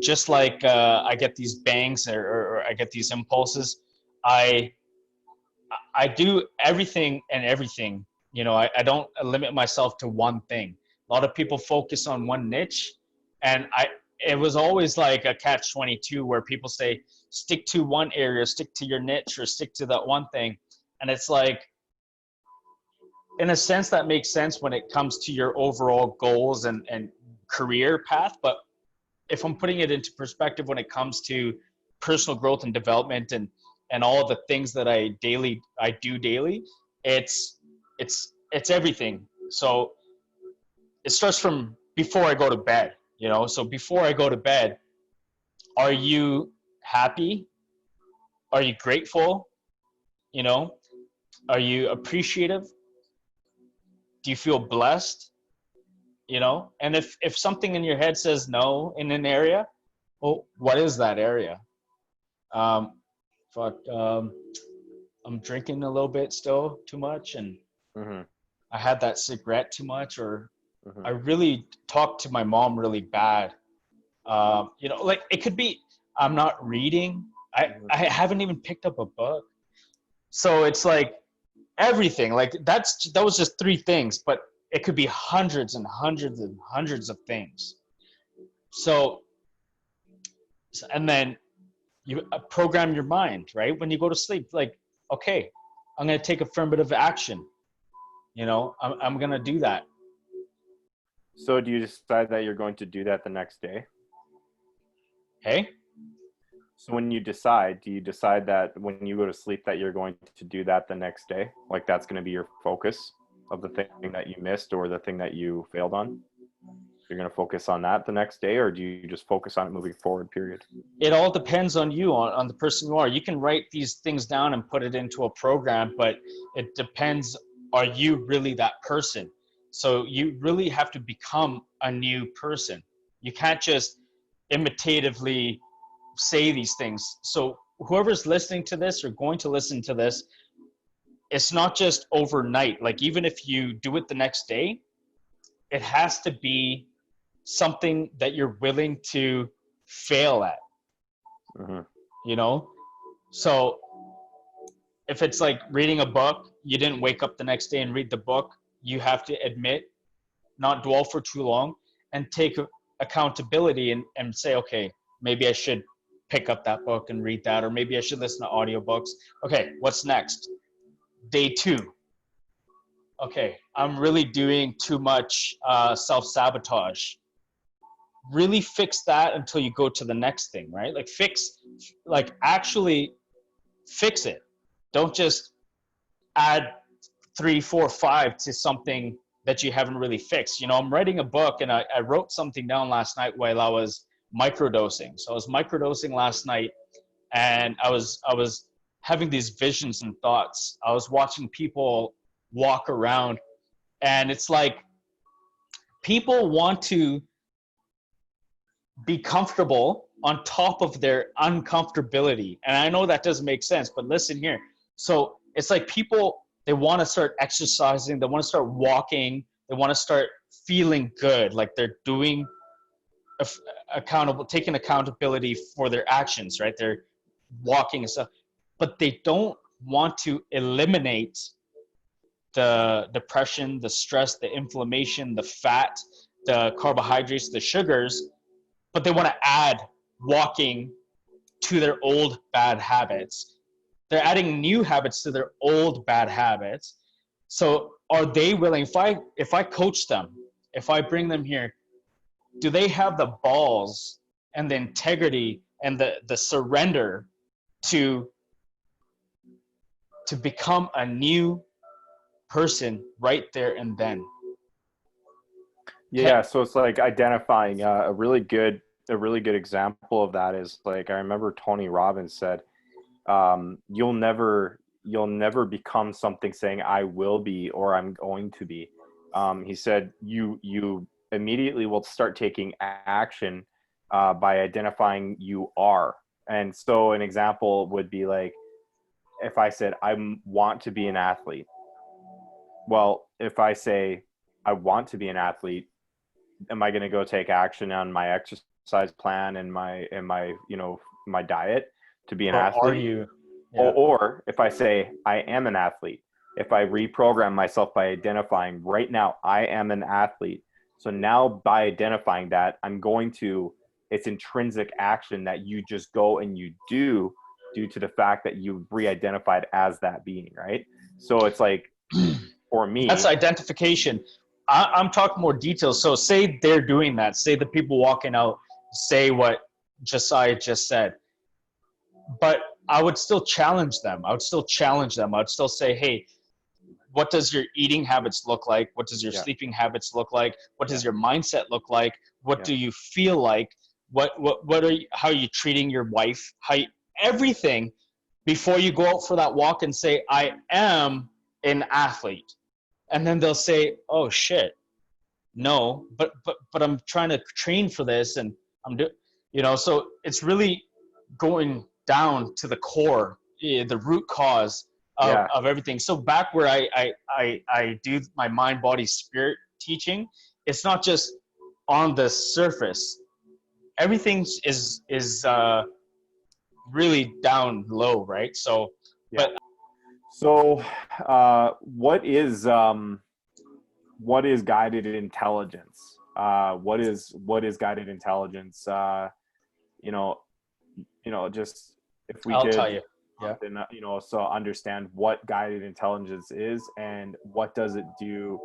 I get these bangs or I get these impulses. I I do everything. I don't limit myself to one thing. A lot of people focus on one niche, and it was always like a catch 22 where people say stick to one area, stick to your niche, or stick to that one thing, and it's like in a sense that makes sense when it comes to your overall goals and career path, but if I'm putting it into perspective when it comes to personal growth and development and all the things that I do daily, it's it's everything. So it starts from before I go to bed, So before I go to bed, are you happy? Are you grateful? You know, are you appreciative? Do you feel blessed? And if something in your head says no in an area, well, what is that area? Um, fuck, I'm drinking a little bit still too much, and Hmm. I had that cigarette too much, or I Hmm. really talked to my mom really bad. Like it could be I'm not reading. I haven't even picked up a book. So it's like everything. Like that was just three things, but it could be hundreds and hundreds and hundreds of things. So and then you program your mind, right? When you go to sleep, like, okay, I'm going to take affirmative action. I'm going to do that. So do you decide that you're going to do that the next day? Hey, So when you decide, do you decide that when you go to sleep that you're going to do that the next day? Like that's going to be your focus of the thing that you missed or the thing that you failed on? You're going to focus on that the next day, or do you just focus on it moving forward, period? it all depends on you, on the person you are. You can write these things down and put it into a program, but it depends, are you really that person? So you really have to become a new person. You can't just imitatively say these things. So whoever's listening to this or going to listen to this, it's not just overnight. Like even if you do it the next day, it has to be something that you're willing to fail at, Mm-hmm. you know? So if it's like reading a book, you didn't wake up the next day and read the book, you have to admit, not dwell for too long, and take accountability and say, okay, maybe I should pick up that book and read that, or maybe I should listen to audiobooks. Okay, what's next? Day 2. Okay, I'm really doing too much self-sabotage. Really fix that until you go to the next thing, right? Like actually fix it. Don't just add 3, 4, 5 to something that you haven't really fixed. I'm writing a book, and I wrote something down last night while I was microdosing. So I was microdosing last night, and I was having these visions and thoughts. I was watching people walk around, and it's like people want to be comfortable on top of their uncomfortability. And I know that doesn't make sense, but listen here. So it's like people, they want to start exercising, they want to start walking, they want to start feeling good, like they're doing taking accountability for their actions, right? They're walking and stuff, but they don't want to eliminate the depression, the stress, the inflammation, the fat, the carbohydrates, the sugars, but they want to add walking to their old bad habits. They're adding new habits to their old bad habits. So are they willing, if I coach them, if I bring them here, do they have the balls and the integrity and the surrender to become a new person right there and then. Yeah, so it's like identifying a really good example of that is like I remember Tony Robbins said, you'll never become something saying I will be or I'm going to be. He said you immediately will start taking action by identifying you are. And so an example would be like if I said I want to be an athlete. Well, if I say I want to be an athlete, am I going to go take action on my exercise plan and my diet to be an Or are athlete? you? Yeah. Or if I say I am an athlete, if I reprogram myself by identifying right now I am an athlete, so now by identifying that it's intrinsic action that you just go and you do due to the fact that you re-identified as that being, right? So it's like for That's me, identification. I'm talking more details. So say they're doing that. Say the people walking out say what Josiah just said. But I would still challenge them. I would still challenge them. I would still say, hey, what does your eating habits look like? What does your yeah, sleeping habits look like? What yeah, does your mindset look like? What yeah. do you feel like? What are you, how are you treating your wife? Everything before you go out for that walk and say, I am an athlete. And then they'll say, oh shit, no, but I'm trying to train for this and so it's really going down to the core, the root cause Yeah. of everything. So back where I do my mind, body, spirit teaching, it's not just on the surface. Everything is really down low, right? So, Yeah. but So, what is guided intelligence? What is guided intelligence? You know, just if we I'll tell could, you. Yeah. then so understand what guided intelligence is and what does it do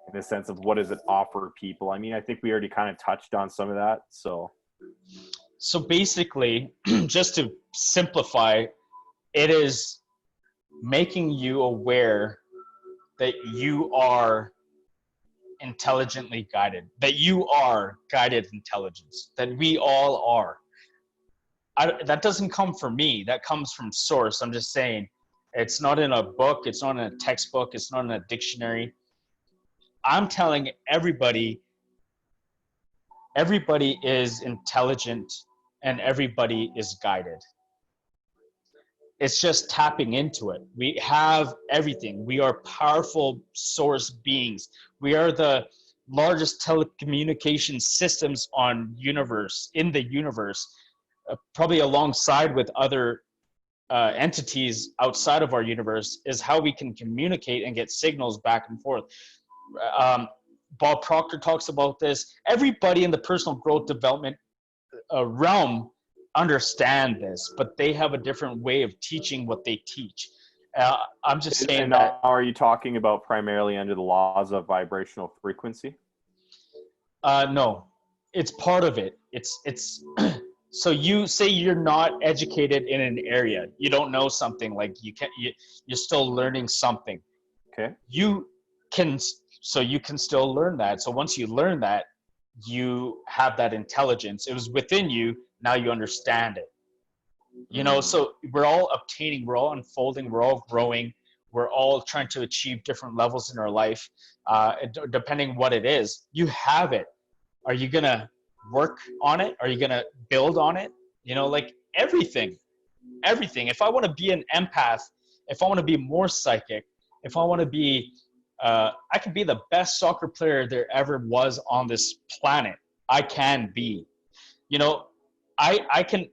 in the sense of what does it offer people. I mean, I think we already kind of touched on some of that. So, So basically, just to simplify, it is making you aware that you are intelligently guided, that you are guided intelligence, that we all are. That doesn't come from me, that comes from source. I'm just saying, it's not in a book, it's not in a textbook, it's not in a dictionary. I'm telling everybody is intelligent and everybody is guided. It's just tapping into it. We have everything. We are powerful source beings. We are the largest telecommunication systems in the universe, probably alongside with other entities outside of our universe, is how we can communicate and get signals back and forth. Um, Bob Proctor talks about this. Everybody in the personal growth development realm understand this, but they have a different way of teaching what they teach. I'm just saying and that are you talking about primarily under the laws of vibrational frequency? no, it's part of it. It's so you say you're not educated in an area, you don't know something, like you're still learning something. Okay. You can you can still learn that. So once you learn that, you have that intelligence. It was within you. Now you understand it. So we're all obtaining, we're all unfolding, we're all growing, we're all trying to achieve different levels in our life, depending what it is. You have it. Are you gonna work on it? Are you gonna build on it? Like everything. If I want to be an empath, if I want to be more psychic, if I want to be I can be the best soccer player there ever was on this planet. I can be. I can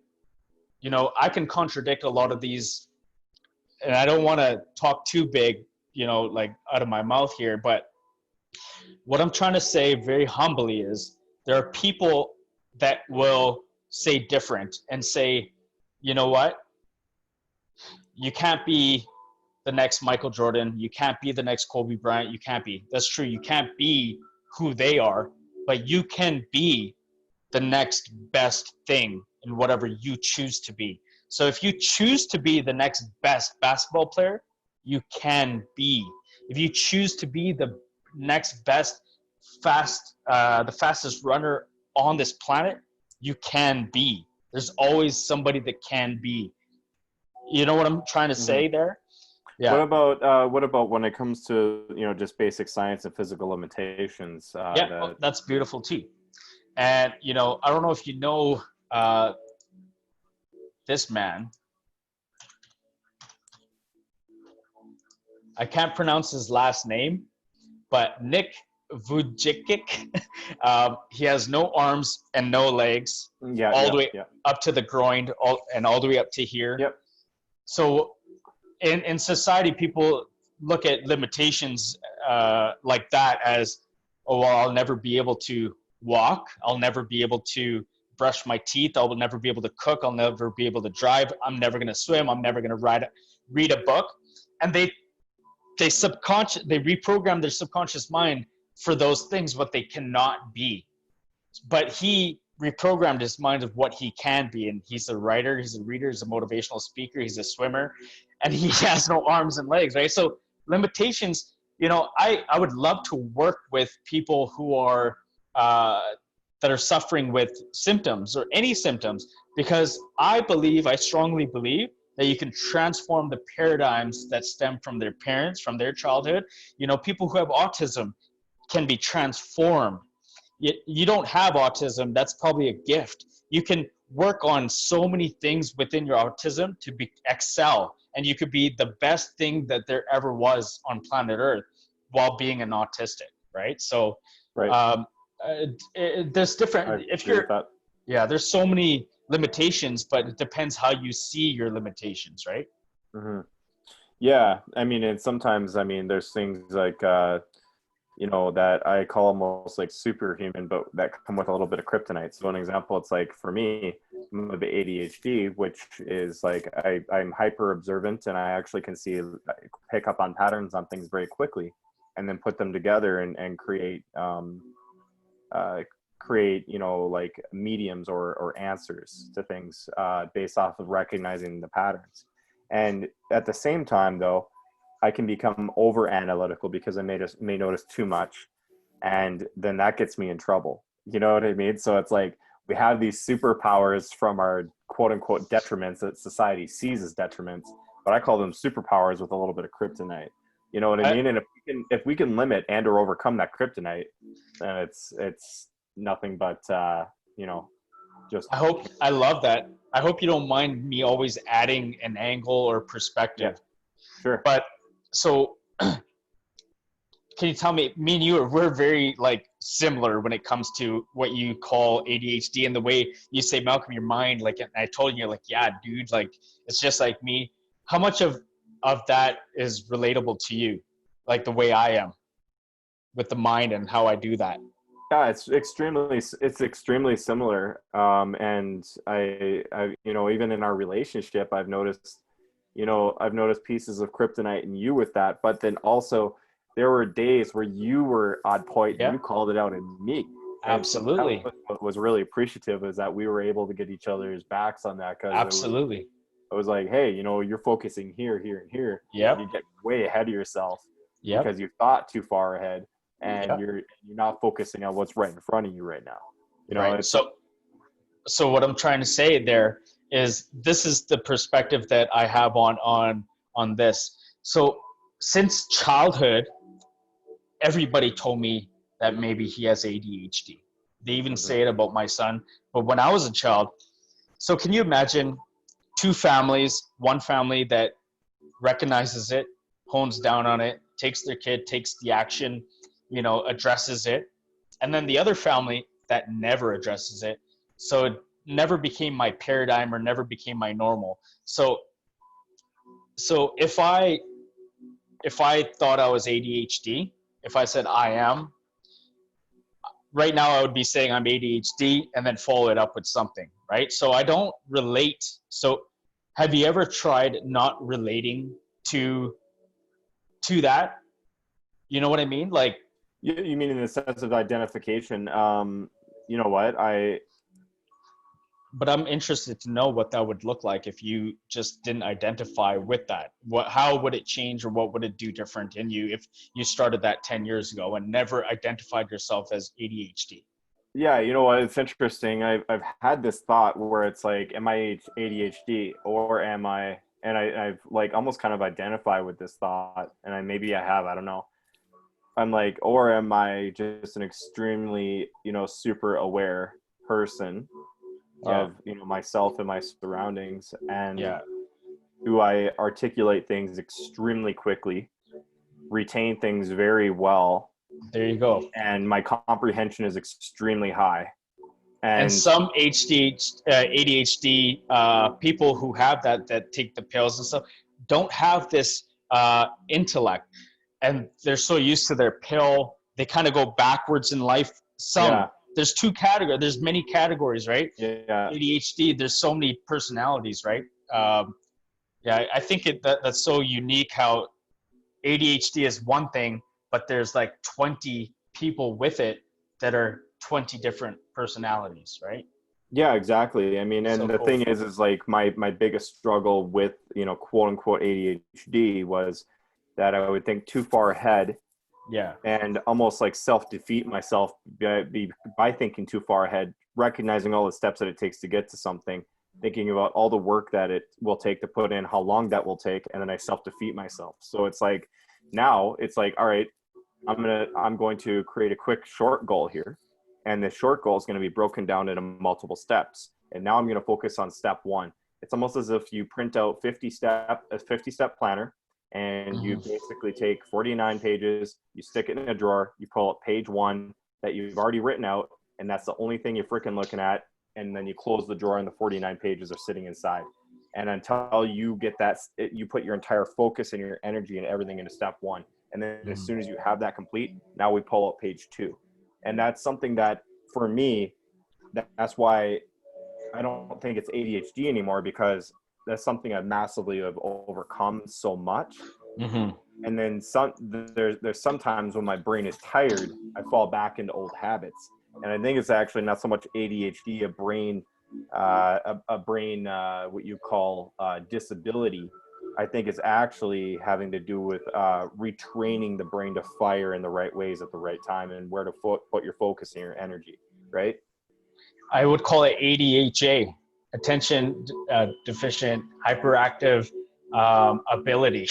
I can contradict a lot of these, and I don't want to talk too big, like out of my mouth here, but what I'm trying to say very humbly is there are people that will say different and say, you know what? You can't be the next Michael Jordan. You can't be the next Kobe Bryant. You can't be. That's true. You can't be who they are, but you can be the next best thing in whatever you choose to be. So if you choose to be the next best basketball player, you can be. if you choose to be the next best the fastest runner on this planet, you can be. There's always somebody that can be. You know what I'm trying to say there? Yeah. What about when it comes to, you know, just basic science and physical limitations? That's beautiful too. And you know, I don't know if you know this man. I can't pronounce his last name, but Nick Vujicic. He has no arms and no legs, all the way up to the groin, all the way up to here. Yep. So in society, people look at limitations like that as, oh, well, I'll never be able to walk. I'll never be able to brush my teeth. I'll never be able to cook. I'll never be able to drive. I'm never going to swim. I'm never going to read a book. And they reprogram their subconscious mind for those things, what they cannot be. But he reprogrammed his mind of what he can be. And he's a writer, he's a reader, he's a motivational speaker, he's a swimmer, and he has no arms and legs, right? So limitations, you know, I would love to work with people who are that are suffering with symptoms or any symptoms, because I strongly believe that you can transform the paradigms that stem from their parents, from their childhood. You know, people who have autism can be transformed. You don't have autism, that's probably a gift. You can work on so many things within your autism to excel, and you could be the best thing that there ever was on planet Earth while being an autistic, right? So there's different, there's so many limitations, but it depends how you see your limitations, right? Mm-hmm. Yeah, I mean, and sometimes, I mean, there's things like, you know, that I call almost like superhuman, but that come with a little bit of kryptonite. So an example, it's like for me, I'm of ADHD, which is like I'm hyper observant, and I actually can pick up on patterns on things very quickly, and then put them together and create you know, like mediums or answers to things based off of recognizing the patterns. And at the same time, though, I can become over analytical because I may notice too much, and then that gets me in trouble. You know what I mean? So it's like we have these superpowers from our quote unquote detriments that society sees as detriments, but I call them superpowers with a little bit of kryptonite. You know what I mean? And if we can limit and or overcome that kryptonite, then it's nothing but you know, just. I love that. I hope you don't mind me always adding an angle or perspective. Yeah, sure. But so can you tell me, me and you we're very like similar when it comes to what you call ADHD, and the way you say, Malcolm, your mind, like, and I told you, like, yeah, dude, like, it's just like me. How much of that is relatable to you, like the way I am with the mind and how I do that? Yeah, it's extremely similar. And I, you know, even in our relationship, I've noticed pieces of kryptonite in you with that. But then also, there were days where you were on point and you called it out in me. Absolutely. So what was really appreciative is that we were able to get each other's backs on that. Absolutely. It was like, hey, you know, you're focusing here, here, and here. Yeah. You get way ahead of yourself Yep. because you thought too far ahead. And you're not focusing on what's right in front of you right now. You know, right. So what I'm trying to say there is, this is the perspective that I have on this. So since childhood, everybody told me that maybe he has ADHD. They even say it about my son. But when I was a child, so can you imagine two families, one family that recognizes it, hones down on it, takes their kid, takes the action, you know, addresses it, and then the other family that never addresses it. So it never became my paradigm or never became my normal. So if I thought I was ADHD, if I said I am, right now I would be saying I'm ADHD and then follow it up with something, right? So I don't relate. So have you ever tried not relating to that? You know what I mean? Like, you mean in the sense of identification? You know what? but I'm interested to know what that would look like if you just didn't identify with that. How would it change, or what would it do different in you if you started that 10 years ago and never identified yourself as ADHD? Yeah, you know what? It's interesting. I've had this thought where it's like, am I ADHD or am I? And I've like almost kind of identified with this thought, and maybe I have. I don't know. I'm like, or am I just an extremely, super aware person Yeah, of, myself and my surroundings, and yeah, do I articulate things extremely quickly, retain things very well, there you go. and my comprehension is extremely high. And And some ADHD people who have that take the pills and stuff don't have this intellect, and they're so used to their pill, they kind of go backwards in life. yeah, There's two categories. There's many categories, right? yeah, ADHD. There's so many personalities, right? Yeah, I think that's so unique how ADHD is one thing, but there's like 20 people with it that are 20 different personalities, right? yeah, exactly. I mean, So and the cool. thing is like my biggest struggle with, quote unquote ADHD was that I would think too far ahead Yeah. and almost like self-defeat myself by thinking too far ahead, recognizing all the steps that it takes to get to something, thinking about all the work that it will take to put in, how long that will take, and then I self-defeat myself. So it's like, now it's like, all right, I'm going to create a quick short goal here, and the short goal is going to be broken down into multiple steps, and now I'm going to focus on step one. It's almost as if you print out a 50-step planner, and you Mhm. basically take 49 pages, you stick it in a drawer, you pull up page one that you've already written out, and that's the only thing you're freaking looking at, and then you close the drawer and the 49 pages are sitting inside. And until you get that, you put your entire focus and your energy and everything into step one. And then as Mhm. soon as you have that complete, now we pull up page two. And that's something that, for me, that's why I don't think it's ADHD anymore, because that's something I've massively have overcome so much. Mhm. And then there's sometimes when my brain is tired, I fall back into old habits. And I think it's actually not so much ADHD, a brain, what you call disability. I think it's actually having to do with retraining the brain to fire in the right ways at the right time, and where to put your focus and your energy, right? I would call it ADHA, attention deficient hyperactive ability.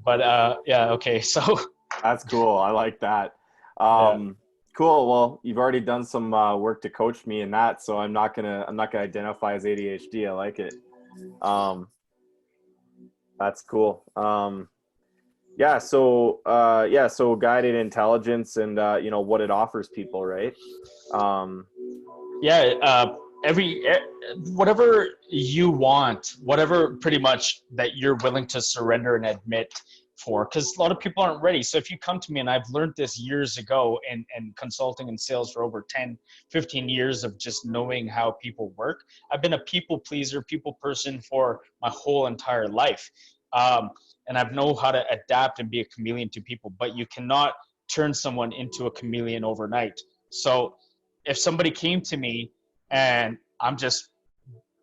But yeah, okay. So That's cool. I like that. yeah, Cool. Well, you've already done some work to coach me in that, so I'm not gonna identify as ADHD. I like it. Um, that's cool. Yeah. So guided intelligence, and what it offers people, right? Um, yeah. Whatever you want, whatever pretty much that you're willing to surrender and admit for, because a lot of people aren't ready. So if you come to me, and I've learned this years ago, and consulting and sales for over 10, 15 years of just knowing how people work. I've been a people pleaser, people person for my whole entire life. Um, and I've know how to adapt and be a chameleon to people, but you cannot turn someone into a chameleon overnight. So if somebody came to me and I'm just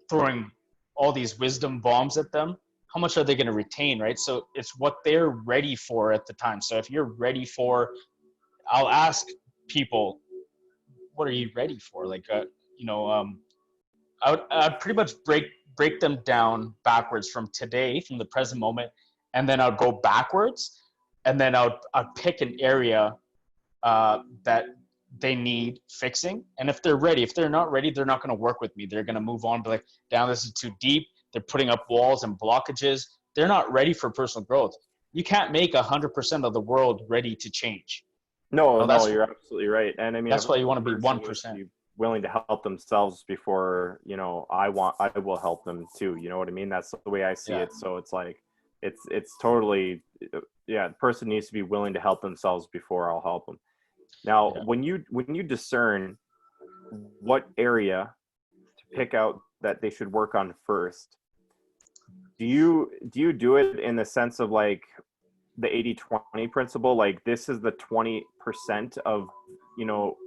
throwing all these wisdom bombs at them, how much are they going to retain, right? So it's what they're ready for at the time. So if you're ready for, I'll ask people, what are you ready for? Like, you know, I'd pretty much break them down backwards from today, from the present moment, and then I'd go backwards, and then I'd pick an area that they need fixing. And if they're ready, if they're not ready, they're not going to work with me. They're going to move on, be like, down, this is too deep. They're putting up walls and blockages. They're not ready for personal growth. You can't make 100% of the world ready to change. no, No, no, you're absolutely right. And I mean, that's why you want to be person needs to 1%. be willing to help themselves before, I will help them too. You know what I mean? That's the way I see Yeah, it. So it's like, it's totally, yeah, the person needs to be willing to help themselves before I'll help them. Now, yeah. when you discern what area to pick out that they should work on first, do you do it in the sense of like the 80-20 principle? Like, this is the 20% of, you know,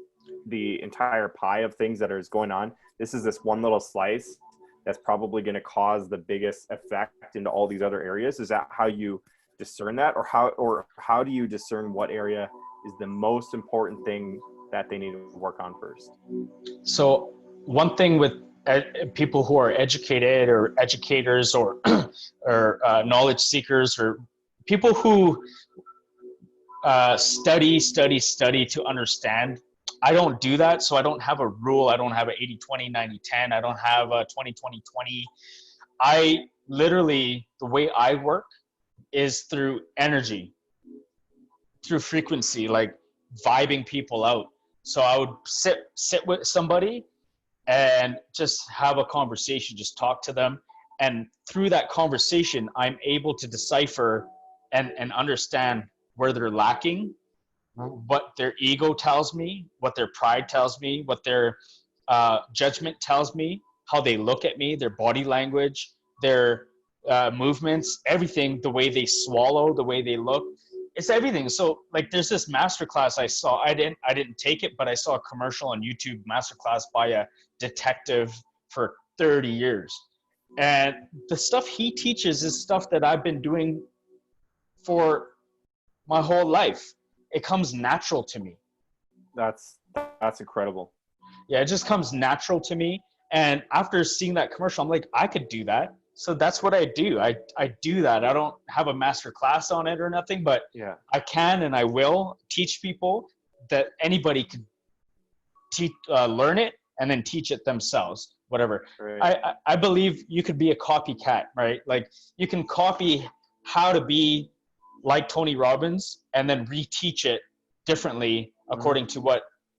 the entire pie of things that is going on, this is this one little slice that's probably going to cause the biggest effect into all these other areas. Is that how you discern that, or how do you discern what area is the most important thing that they need to work on first? So one thing with people who are educated or educators or or knowledge seekers or people who study to understand. I don't do that, so I don't have a rule. I don't have a 80-20, 90-10. I don't have a 20-20-20. I literally, the way I work is through energy, through frequency, like vibing people out. So I would sit with somebody and just have a conversation, just talk to them. And through that conversation, I'm able to decipher and understand where they're lacking, what their ego tells me, what their pride tells me, what their judgment tells me, how they look at me, their body language, their movements, everything, the way they swallow, the way they look. It's everything. So like there's this masterclass I saw. I didn't take it, but I saw a commercial on YouTube, masterclass by a detective for 30 years. And the stuff he teaches is stuff that I've been doing for my whole life. It comes natural to me. That's incredible. Yeah, it just comes natural to me. And after seeing that commercial, I'm like, I could do that. So that's what I do. I do that. I don't have a master class on it or nothing, but Yeah, I can and I will teach people that anybody can learn it and then teach it themselves, whatever. right. I believe you could be a copycat, right? Like you can copy how to be like Tony Robbins and then reteach it differently according to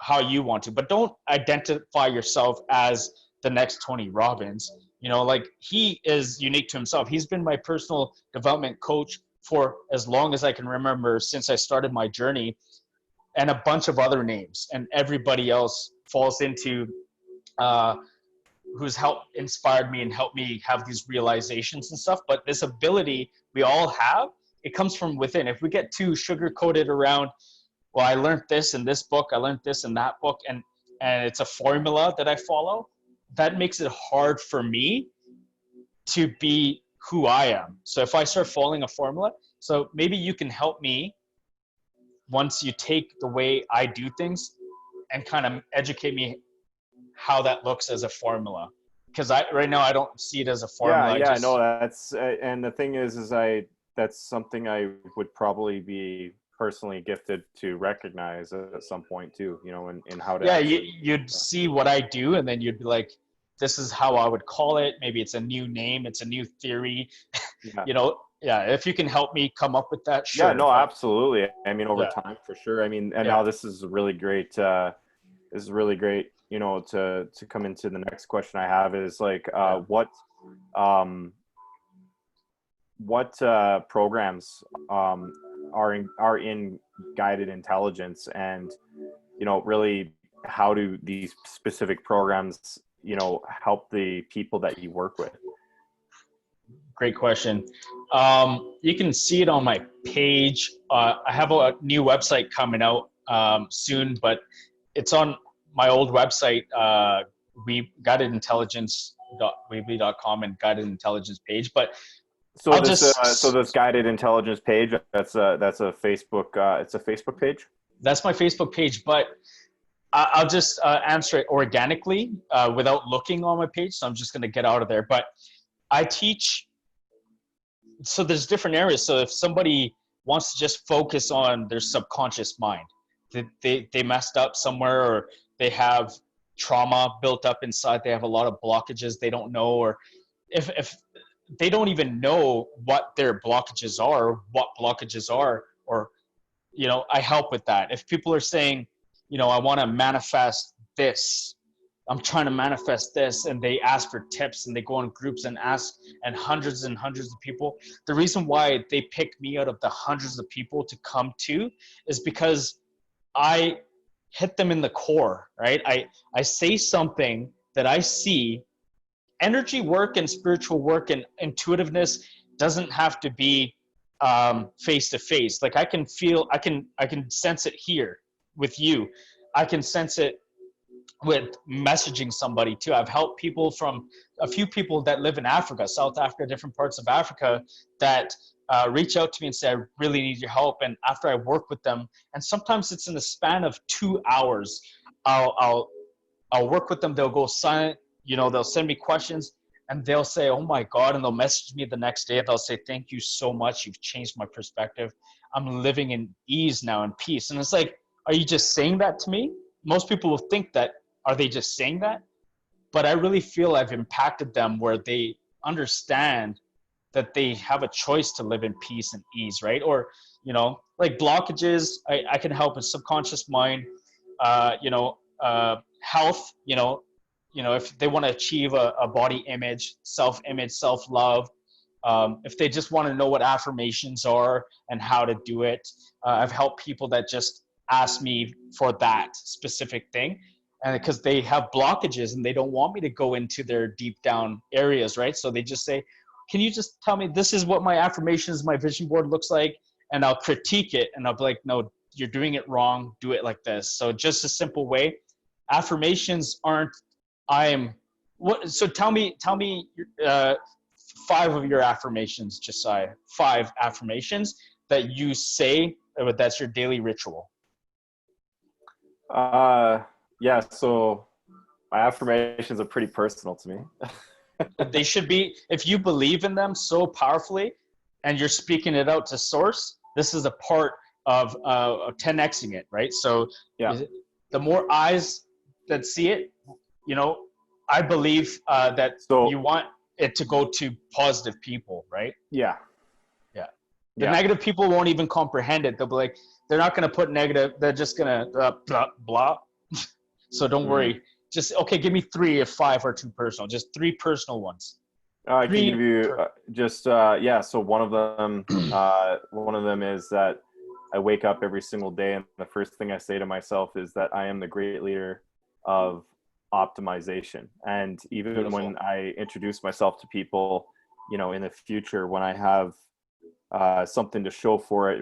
how you want to, but don't identify yourself as the next Tony Robbins. You know, like he is unique to himself. He's been my personal development coach for as long as I can remember, since I started my journey, and a bunch of other names, and everybody else falls into who's helped inspired me and helped me have these realizations and stuff. But this ability we all have, it comes from within. If we get too sugar coated around, well, I learned this in this book, I learned this in that book, and it's a formula that I follow, that makes it hard for me to be who I am. So if I start following a formula, so maybe you can help me once you take the way I do things and kind of educate me how that looks as a formula. Because right now I don't see it as a formula. Yeah, no, that's and the thing is that's something I would probably be personally gifted to recognize at some point too, you know, in how to. Yeah, you'd see what I do, and then you'd be like, this is how I would call it. Maybe it's a new name, it's a new theory. Yeah. You know, yeah, if you can help me come up with that, sure. Yeah, no, absolutely. I mean, over time, for sure. I mean, and now this is really great. This is really great. You know, to come into the next question I have is like, what programs are in guided intelligence, and you know, really, how do these specific programs, you know, help the people that you work with? Great question. You can see it on my page. I have a new website coming out soon, but it's on my old website, guidedintelligence.weebly.com and guided intelligence page. But so this guided intelligence page, that's a Facebook. It's a Facebook page. That's my Facebook page, but I'll just answer it organically without looking on my page. So I'm just going to get out of there. But I teach. So there's different areas. So if somebody wants to just focus on their subconscious mind, they messed up somewhere, or they have trauma built up inside, they have a lot of blockages they don't know, or if they don't even know what their blockages are, or, you know, I help with that. If people are saying, you know, I want to manifest this, I'm trying to manifest this, and they ask for tips and they go in groups and ask, and hundreds of people. The reason why they pick me out of the hundreds of people to come to is because I hit them in the core, right? I say something that I see. Energy work and spiritual work and intuitiveness doesn't have to be face to face. Like I can sense it here with you. I can sense it with messaging somebody too. I've helped people from a few people that live in Africa, South Africa, different parts of Africa, that reach out to me and say, I really need your help. And after I work with them, and sometimes it's in the span of 2 hours, I'll, I'll, I'll work with them. They'll go silent, they'll send me questions and they'll say, oh my God. And they'll message me the next day. They'll say, thank you so much. You've changed my perspective. I'm living in ease now and peace. And it's like, are you just saying that to me? Most people will think that, are they just saying that? But I really feel I've impacted them where they understand that they have a choice to live in peace and ease, right? Or, like blockages, I can help with subconscious mind, health, if they want to achieve a body image, self-image, self-love, if they just want to know what affirmations are and how to do it. I've helped people that just ask me for that specific thing, and because they have blockages and they don't want me to go into their deep down areas, right? So they just say, can you just tell me this is what my affirmations, my vision board looks like? And I'll critique it and I'll be like, no, you're doing it wrong. Do it like this. So just a simple way. Affirmations aren't, so tell me 5 of your affirmations, Josiah. 5 affirmations that you say, that's your daily ritual. Yeah, so my affirmations are pretty personal to me. They should be. If you believe in them so powerfully and you're speaking it out to source, this is a part of 10xing it, right? So yeah, the more eyes that see it, I believe that you want it to go to positive people, right? Yeah. The negative people won't even comprehend it. They'll be like, they're not going to put negative. They're just going to blah, blah. So don't worry. Just, okay, give me 3 if 5 are too personal. Just 3 personal ones. I can give you so one of them is that I wake up every single day and the first thing I say to myself is that I am the great leader of optimization. And even Beautiful. when I introduce myself to people, in the future, when I have something to show for it,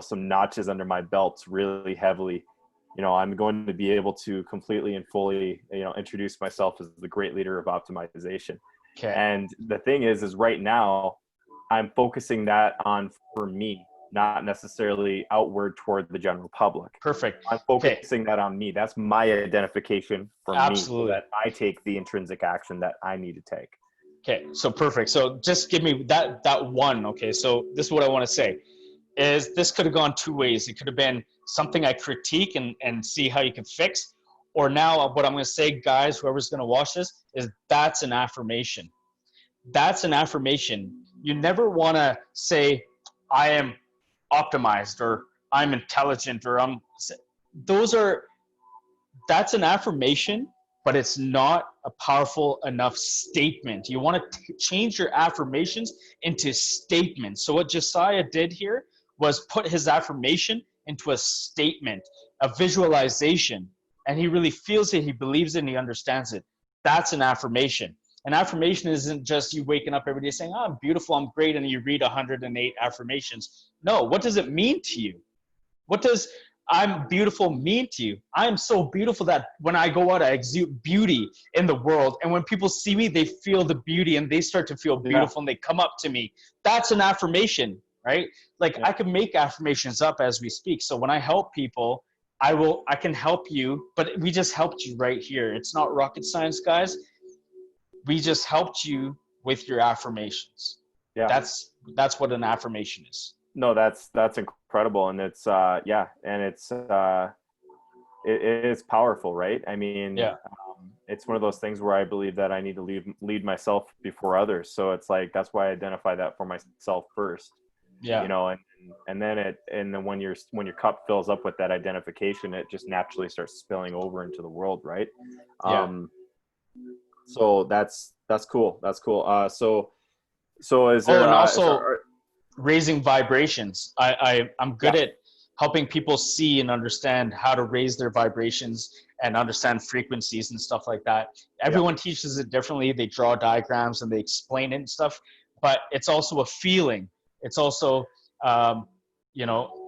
some notches under my belts really heavily, I'm going to be able to completely and fully, introduce myself as the great leader of optimization. Okay. And the thing is right now I'm focusing that on for me, not necessarily outward toward the general public. Perfect. I'm focusing that on me. That's my identification for me, so that I take the intrinsic action that I need to take. Okay, so perfect. So just give me that one. Okay, so this is what I want to say is this could have gone 2 ways. It could have been something I critique and see how you can fix. Or now what I'm going to say, guys, whoever's going to watch this, is that's an affirmation. That's an affirmation. You never want to say, I am optimized or I'm intelligent or that's an affirmation, but it's not a powerful enough statement. You want to change your affirmations into statements. So what Josiah did here was put his affirmation into a statement, a visualization, and he really feels it, he believes it, and he understands it. That's an affirmation. An affirmation isn't just you waking up every day saying, oh, I'm beautiful, I'm great, and you read 108 affirmations. No, what does it mean to you? What does I'm beautiful mean to you? I am so beautiful that when I go out, I exude beauty in the world. And when people see me, they feel the beauty and they start to feel beautiful and they come up to me. That's an affirmation, right? Like I can make affirmations up as we speak. So when I help people, I can help you, but we just helped you right here. It's not rocket science, guys. We just helped you with your affirmations. Yeah. That's what an affirmation is. No, that's incredible. And it's, and it's, it is powerful, right? I mean, it's one of those things where I believe that I need to lead myself before others. So it's like, that's why I identify that for myself first, and then when your cup fills up with that identification, it just naturally starts spilling over into the world. Right. So that's cool. That's cool. So is there, and also raising vibrations. I'm good at helping people see and understand how to raise their vibrations and understand frequencies and stuff like that. Everyone teaches it differently. They draw diagrams and they explain it and stuff, but it's also a feeling. It's also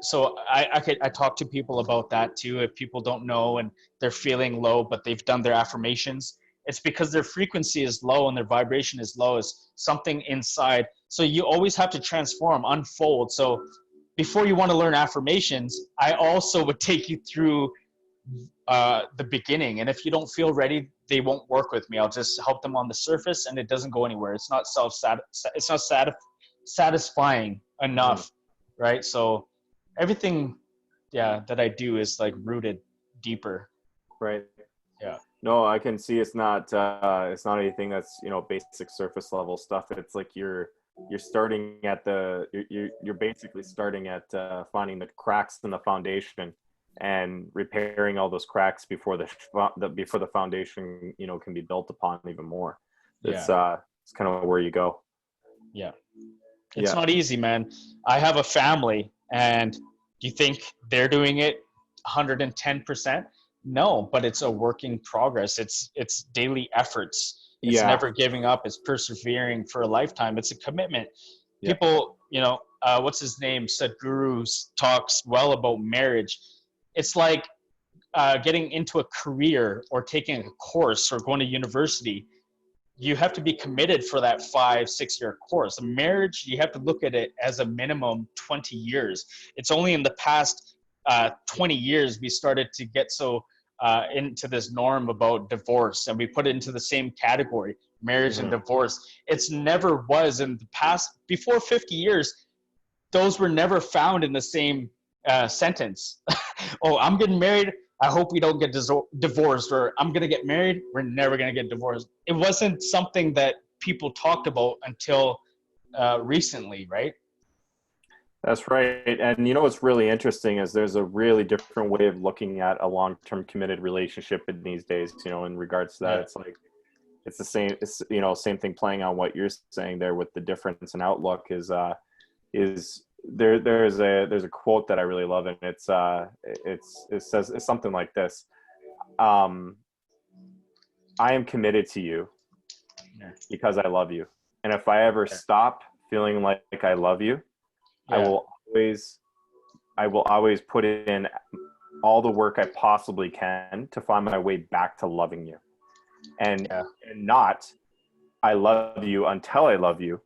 so I talk to people about that too. If people don't know and they're feeling low, but they've done their affirmations, it's because their frequency is low and their vibration is low. Is something inside. So you always have to transform, unfold. So before you want to learn affirmations, I also would take you through the beginning. And if you don't feel ready, they won't work with me. I'll just help them on the surface, and it doesn't go anywhere. It's not it's not satisfying enough, right? So everything, that I do is like rooted deeper. Right. Yeah. No, I can see it's not anything that's, basic surface level stuff. It's like you're starting at you're basically starting at finding the cracks in the foundation and repairing all those cracks before the foundation, can be built upon even more. It's kind of where you go. Yeah. It's not easy, man. I have a family, and do you think they're doing it 110%? No, but it's a work in progress. It's daily efforts. It's never giving up. It's persevering for a lifetime. It's a commitment. People, what's his name? Sadhguru talks well about marriage. It's like getting into a career or taking a course or going to university. You have to be committed for that 5-6 year course. A marriage, you have to look at it as a minimum 20 years. It's only in the past 20 years we started to get so into this norm about divorce, and we put it into the same category, marriage and divorce. It's never was in the past. Before 50 years, those were never found in the same sentence. Oh, I'm getting married, I hope we don't get divorced, or I'm going to get married, we're never going to get divorced. It wasn't something that people talked about until recently, right? That's right. And what's really interesting is there's a really different way of looking at a long-term committed relationship in these days, in regards to that. It's like, it's the same, same thing playing on what you're saying there with the difference in outlook is there's a quote that I really love, and it says it's something like this. I am committed to you because I love you. And if I ever stop feeling like I love you, I will always put in all the work I possibly can to find my way back to loving you. And not I love you until I love you.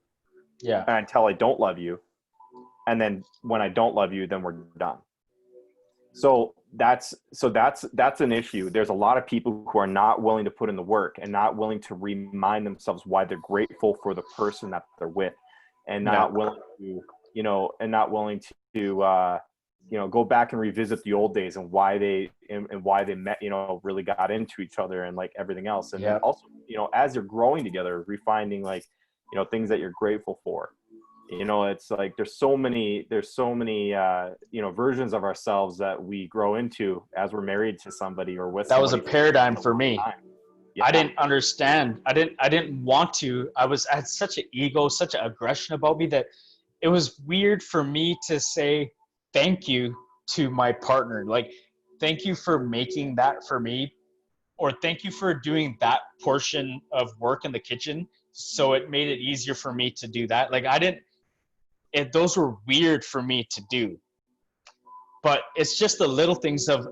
Yeah. Until I don't love you. And then when I don't love you, then we're done. So that's an issue. There's a lot of people who are not willing to put in the work and not willing to remind themselves why they're grateful for the person that they're with, and not willing to, go back and revisit the old days and why they met, really got into each other and like everything else. And then also, as you're growing together, refining things that you're grateful for. It's like there's so many versions of ourselves that we grow into as we're married to somebody or with that was a somebody paradigm for me. Yeah. I didn't understand. I didn't want to. I had such an ego, such an aggression about me that it was weird for me to say thank you to my partner. Like, thank you for making that for me, or thank you for doing that portion of work in the kitchen. So it made it easier for me to do that. Like, those were weird for me to do. But it's just the little things of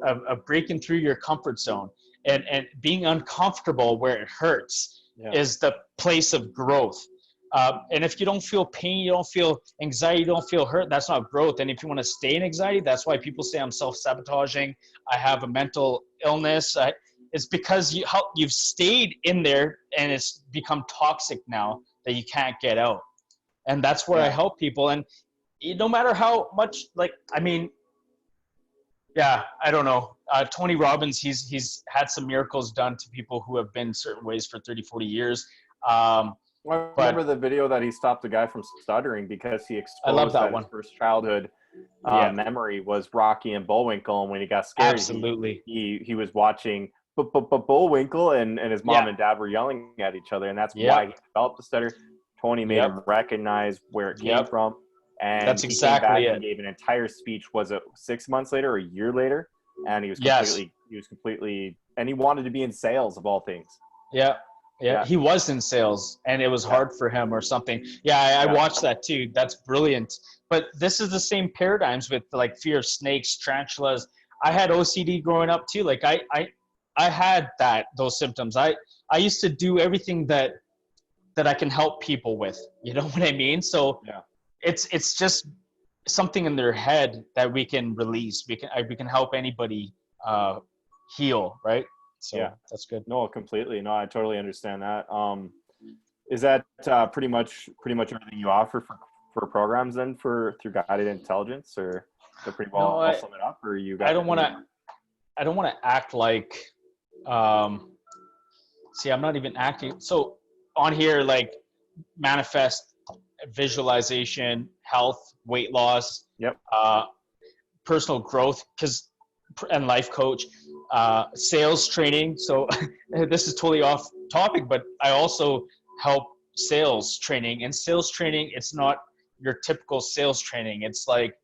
breaking through your comfort zone and being uncomfortable where it hurts is the place of growth. And if you don't feel pain, you don't feel anxiety, you don't feel hurt, that's not growth. And if you want to stay in anxiety, that's why people say I'm self-sabotaging, I have a mental illness. It's because you've stayed in there and it's become toxic now that you can't get out. And that's where I help people. And no matter how much, I don't know. Tony Robbins, he's had some miracles done to people who have been certain ways for 30, 40 years. I remember the video that he stopped the guy from stuttering because he exposed that his first childhood memory was Rocky and Bullwinkle. And when he got scared, absolutely, he was watching Bullwinkle, and his mom and dad were yelling at each other. And that's why he developed the stutter. Tony made him recognize where it came from. And that's exactly he came back and gave an entire speech. Was it 6 months later or a year later? And he was completely, and he wanted to be in sales of all things. Yeah. Yeah, he was in sales and it was hard for him or something. Yeah, I watched that too. That's brilliant. But this is the same paradigms with like fear of snakes, tarantulas. I had OCD growing up too. Like I had those symptoms. I used to do everything that I can help people with. You know what I mean? So Yeah. it's just something in their head that we can release. We can help anybody heal, right? So that's good. No, completely. No, I totally understand that. Is that pretty much everything you offer for programs then through Guided Intelligence, or to pretty No, well sum it up, or you got? I don't want to act like. See, I'm not even acting. So on here, like manifest, visualization, health, weight loss, Yep. personal growth, and life coach, sales training. So this is totally off topic, but I also help sales training. And sales training, it's not your typical sales training. It's like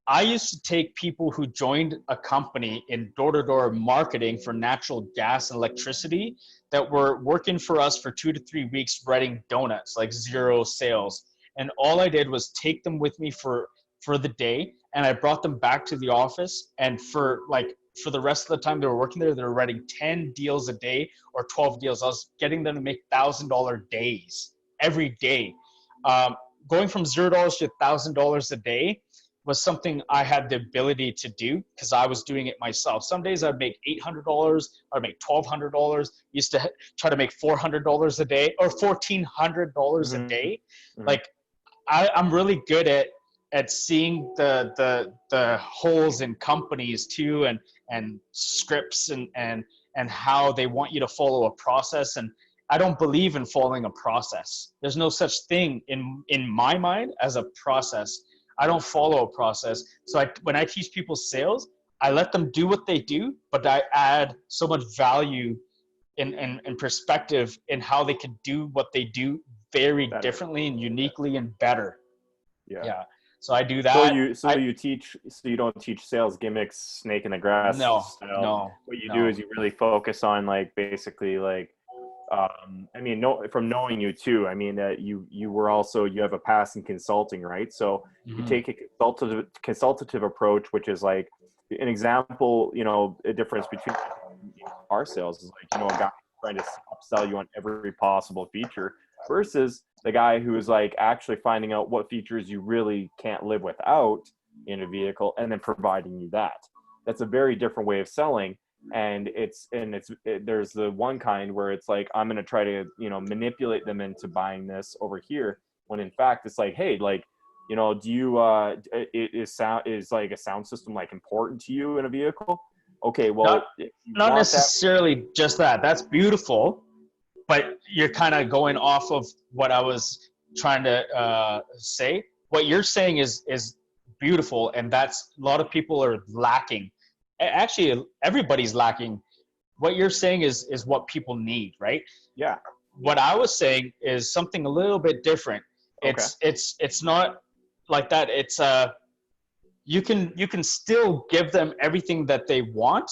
I used to take people who joined a company in door-to-door marketing for natural gas and electricity that were working for us for 2 to 3 weeks writing donuts, like zero sales. And all I did was take them with me for the day, and I brought them back to the office, and for the rest of the time they were working there, they were writing 10 deals a day or 12 deals. I was getting them to make $1,000 days every day. Going from $0 to $1,000 a day was something I had the ability to do because I was doing it myself. Some days I'd make $800, I'd make $1,200. Used to try to make $400 a day or $1,400 a day. Like I'm really good at seeing the holes in companies too, and scripts and how they want you to follow a process. And I don't believe in following a process. There's no such thing in my mind as a process. I don't follow a process. So when I teach people sales, I let them do what they do, but I add so much value in perspective in how they can do what they do very differently and uniquely and better. Yeah. So I do that. So you don't teach sales gimmicks, snake in the grass style. No. What you do is you really focus on basically I mean, from knowing you too, I mean that you were also, you have a past in consulting, right? So you take a consultative approach, which is like an example, a difference between our sales is a guy trying to upsell you on every possible feature versus the guy who is actually finding out what features you really can't live without in a vehicle and then providing you that. That's a very different way of selling. And there's the one kind where it's like, I'm going to try to, manipulate them into buying this over here. When in fact, it's like, hey, do you, is like a sound system important to you in a vehicle? Okay, well, not necessarily just that. That's beautiful, but you're kind of going off of what I was trying to say. What you're saying is beautiful, and that's a lot of people are lacking. Actually, everybody's lacking. What you're saying is what people need, right? Yeah. What I was saying is something a little bit different. Okay. It's not like that. It's you can still give them everything that they want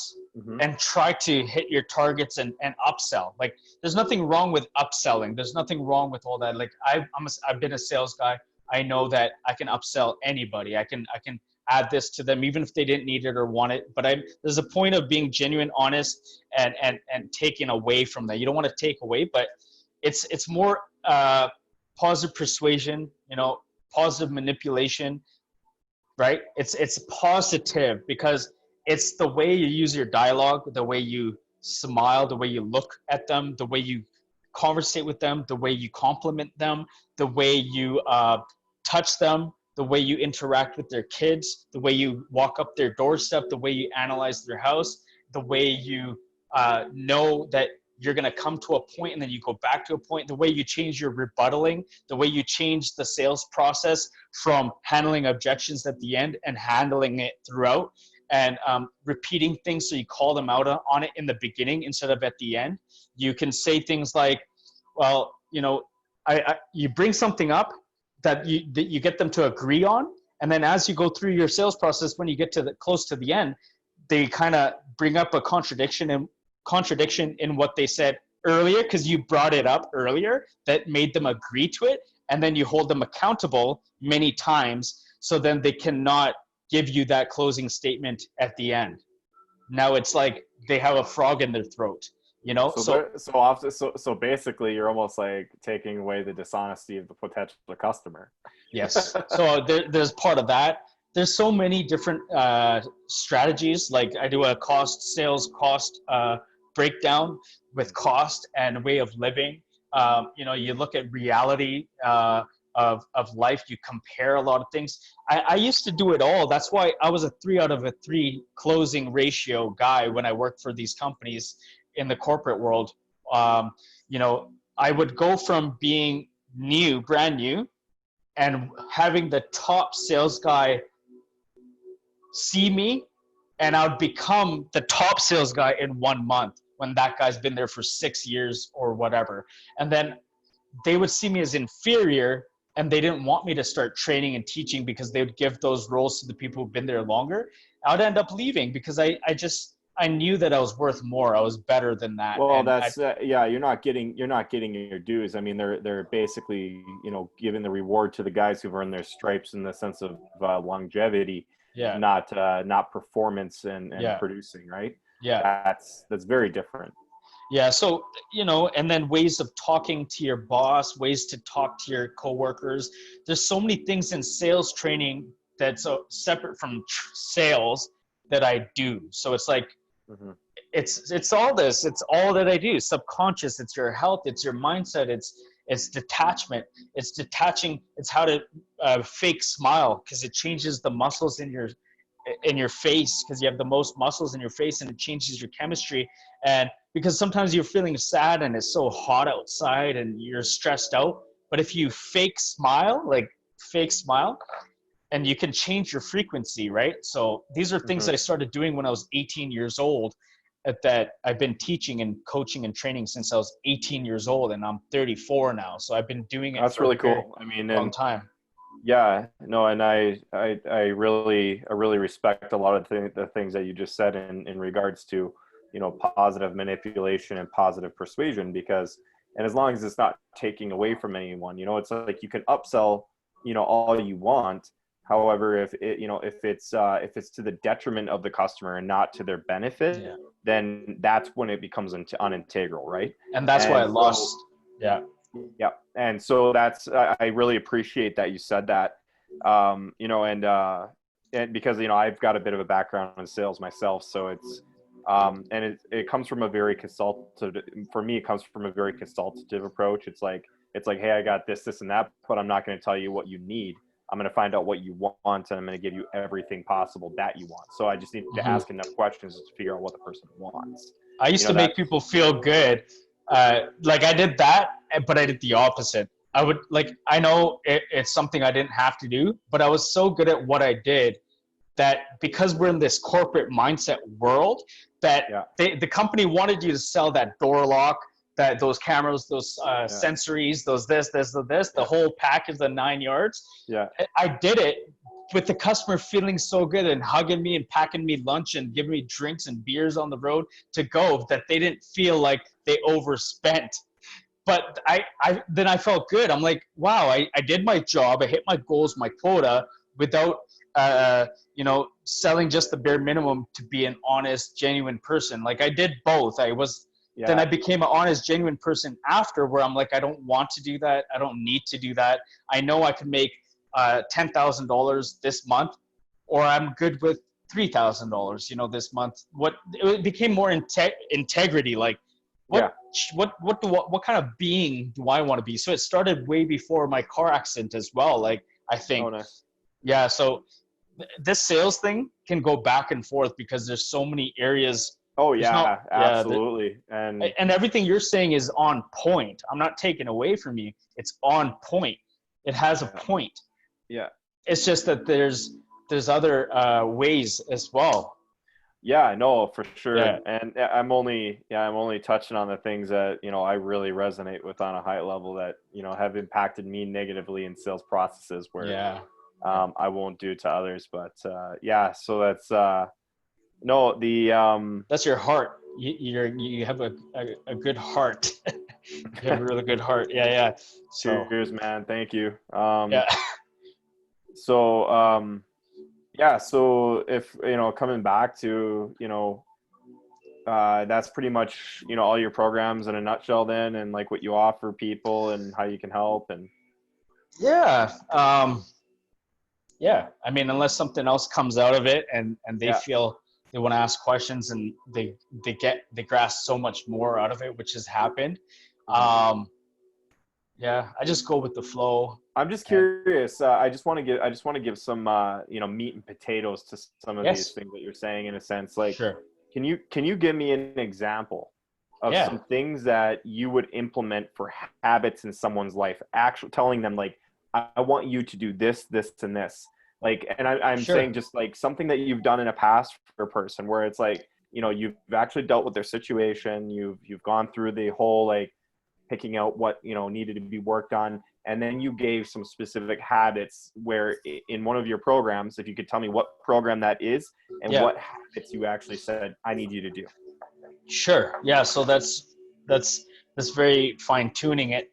and try to hit your targets and upsell. Like there's nothing wrong with upselling. There's nothing wrong with all that. Like I've been a sales guy. I know that I can upsell anybody. I can add this to them even if they didn't need it or want it. But there's a point of being genuine, honest, and taking away from that. You don't want to take away, but it's more positive persuasion, positive manipulation, right? It's positive because it's the way you use your dialogue, the way you smile, the way you look at them, the way you conversate with them, the way you compliment them, the way you touch them, the way you interact with their kids, the way you walk up their doorstep, the way you analyze their house, the way you know that you're going to come to a point and then you go back to a point, the way you change your rebuttaling, the way you change the sales process from handling objections at the end and handling it throughout, and repeating things so you call them out on it in the beginning instead of at the end. You can say things like, well, you bring something up that you get them to agree on, and then as you go through your sales process, when you get to close to the end, they kind of bring up a contradiction in what they said earlier because you brought it up earlier that made them agree to it, and then you hold them accountable many times, so then they cannot give you that closing statement at the end. Now it's like they have a frog in their throat, you know? So So there, so often, so basically, you're almost like taking away the dishonesty of the potential customer. yes. So there's part of that. There's so many different strategies. Like I do a sales cost breakdown with cost and way of living. You look at reality of life. You compare a lot of things. I used to do it all. That's why I was a 3 out of 3 closing ratio guy when I worked for these companies in the corporate world. Um, I would go from being brand new, and having the top sales guy see me, and I would become the top sales guy in 1 month when that guy's been there for 6 years or whatever. And then they would see me as inferior, and they didn't want me to start training and teaching because they would give those roles to the people who've been there longer. I would end up leaving because I knew that I was worth more. I was better than that. Well, And that's yeah. You're not getting your dues. I mean, they're basically giving the reward to the guys who've earned their stripes in the sense of longevity, yeah, not performance and yeah, producing. Right. yeah. That's very different. Yeah, so and then ways of talking to your boss, ways to talk to your coworkers. There's so many things in sales training that's separate from sales that I do. So it's like Mm-hmm. it's all this. It's all that I do. Subconscious. It's your health. It's your mindset. It's detachment. It's detaching. It's how to fake smile, because it changes the muscles in your face, because you have the most muscles in your face, and it changes your chemistry. And because sometimes you're feeling sad and it's so hot outside and you're stressed out, but if you fake smile, and you can change your frequency, right? So these are things Mm-hmm. that I started doing when I was 18 years old, that I've been teaching and coaching and training since I was 18 years old, and I'm 34 now. So I've been doing it That's for a really very cool. I mean, long and time. yeah, no, and I really respect a lot of the things that you just said in regards to positive manipulation and positive persuasion, because and as long as it's not taking away from anyone, it's like you can upsell all you want. However, if it's to the detriment of the customer and not to their benefit, Yeah. then that's when it becomes unintegral, right? And that's why I And so lost. Yeah. yeah, and so I really appreciate that you said that. And because I've got a bit of a background in sales myself, so it's and it comes from a very consultative. For me, it comes from a very consultative approach. It's like, hey, I got this and that, but I'm not going to tell you what you need. I'm going to find out what you want, and I'm going to give you everything possible that you want. So I just need to Mhm. ask enough questions to figure out what the person wants. I used to That. make people feel good. Like I did that, but I did the opposite. I would I know it's something I didn't have to do, but I was so good at what I did that because we're in this corporate mindset world, that Yeah. the company wanted you to sell that door lock, that those cameras, those Yeah. sensories, those this, the Yeah. whole package, the 9 yards. Yeah. I did it with the customer feeling so good and hugging me and packing me lunch and giving me drinks and beers on the road to go, that they didn't feel like they overspent. But then I felt good. I'm like, wow, I did my job. I hit my goals, my quota, without selling just the bare minimum to be an honest, genuine person. Like I did both. Then I Yeah. became an honest, genuine person after, where I'm like, I don't want to do that. I don't need to do that. I know I can make $10,000 this month, or I'm good with $3,000, this month. It became more integrity. Like, Yeah. what kind of being do I want to be? So it started way before my car accident as well. Like, I Oh, think, nice. yeah. So this sales thing can go back and forth because there's so many areas. Oh There's not, yeah, yeah. absolutely. And And everything you're saying is on point. I'm not taking away from you. It's on point. It has a yeah, point. yeah, It's just that there's other ways as well. yeah, no, for Yeah. sure. And I'm only touching on the things that, I really resonate with on a high level that, have impacted me negatively in sales processes where Yeah. I won't do to others. But yeah, so that's no, the That's your heart. you have a good heart. You have a really good heart. Yeah. So Cheers, man. Thank you. yeah. So yeah, so if coming back to that's pretty much all your programs in a nutshell then, and like what you offer people and how you can help. And Yeah. Yeah. I mean, unless something else comes out of it and they yeah. feel they want to ask questions and they grasp so much more out of it, which has happened. Um, yeah, I just go with the flow. I'm just And curious. I just want to give some meat and potatoes to some of these yes, things that you're saying, in a sense. Like, sure. can you give me an example of Yeah, some things that you would implement for habits in someone's life? Actually telling them, like, I want you to do this, this, and this. Like, and I'm saying sure. just like something that you've done in a past for a person, where it's like, you've actually dealt with their situation. You've gone through the whole, like, picking out what needed to be worked on, and then you gave some specific habits where in one of your programs, if you could tell me what program that is and Yeah, what habits you actually said I need you to do. sure. Yeah, so that's very fine tuning it.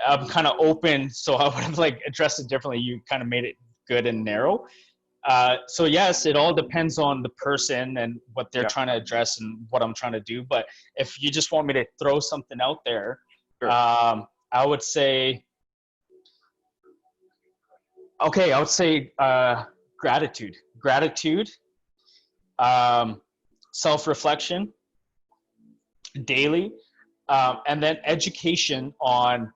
I'm kind of open, so I would have like addressed it differently. You kind of made it good and narrow. So yes, it all depends on the person and what they're Yeah, trying to address and what I'm trying to do. But if you just want me to throw something out there, sure. I would say, okay, I would say gratitude, um, self-reflection daily, and then education on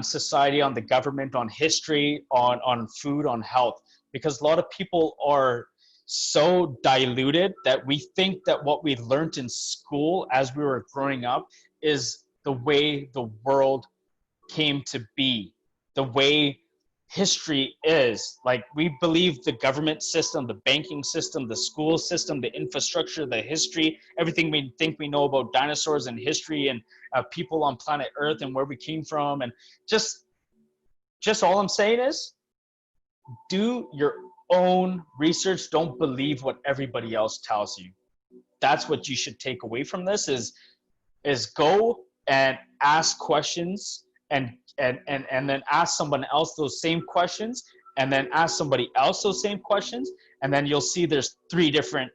society, on the government, on history, on food, on health, because a lot of people are so diluted that we think that what we learned in school as we were growing up is the way the world came to be, the way history is. Like, we believe the government system, the banking system, the school system, the infrastructure, the history, everything we think we know about dinosaurs and history and people on planet Earth and where we came from. And just all I'm saying is do your own research. Don't believe what everybody else tells you. That's what you should take away from this is go and ask questions and then ask someone else those same questions, and then ask somebody else those same questions, and then you'll see there's 3 different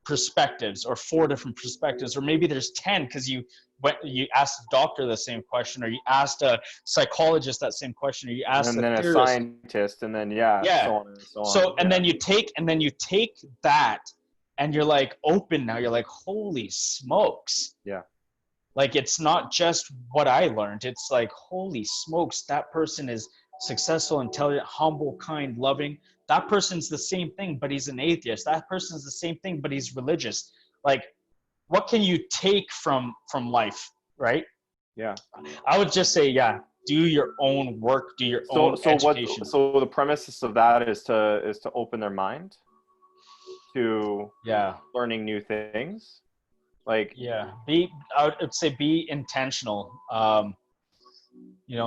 perspectives or 4 different perspectives, or maybe there's 10 because you asked the doctor the same question, or you asked a psychologist that same question, or you asked And a then a theorist. scientist, and then Yeah. so on and so on. So and Yeah, then you take that and you're like open now. You're like, holy smokes. yeah. Like, it's not just what I learned. It's like, holy smokes, that person is successful, intelligent, humble, kind, loving. That person's the same thing, but he's an atheist. That person's the same thing, but he's religious. Like, what can you take from life, right? Yeah. I would just say, yeah, do your own work, do your So own so what education. so the premises of that is to open their mind to Yeah. learning new things. Like, Yeah, I would say be intentional.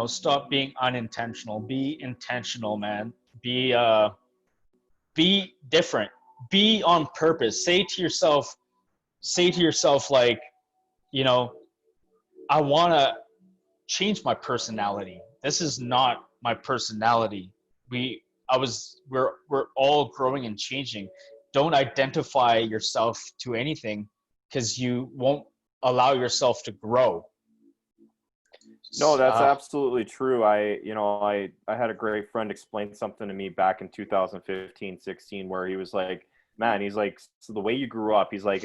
Stop being unintentional. Be intentional, man. Be different. Be on purpose. Say to yourself, like, you know, I want to change my personality. This is not my personality. We're all growing and changing. Don't identify yourself to anything because you won't allow yourself to grow. no, that's Uh, absolutely true. I had a great friend explain something to me back in 2015, 16, where he was like, man, he's like, so the way you grew up, he's like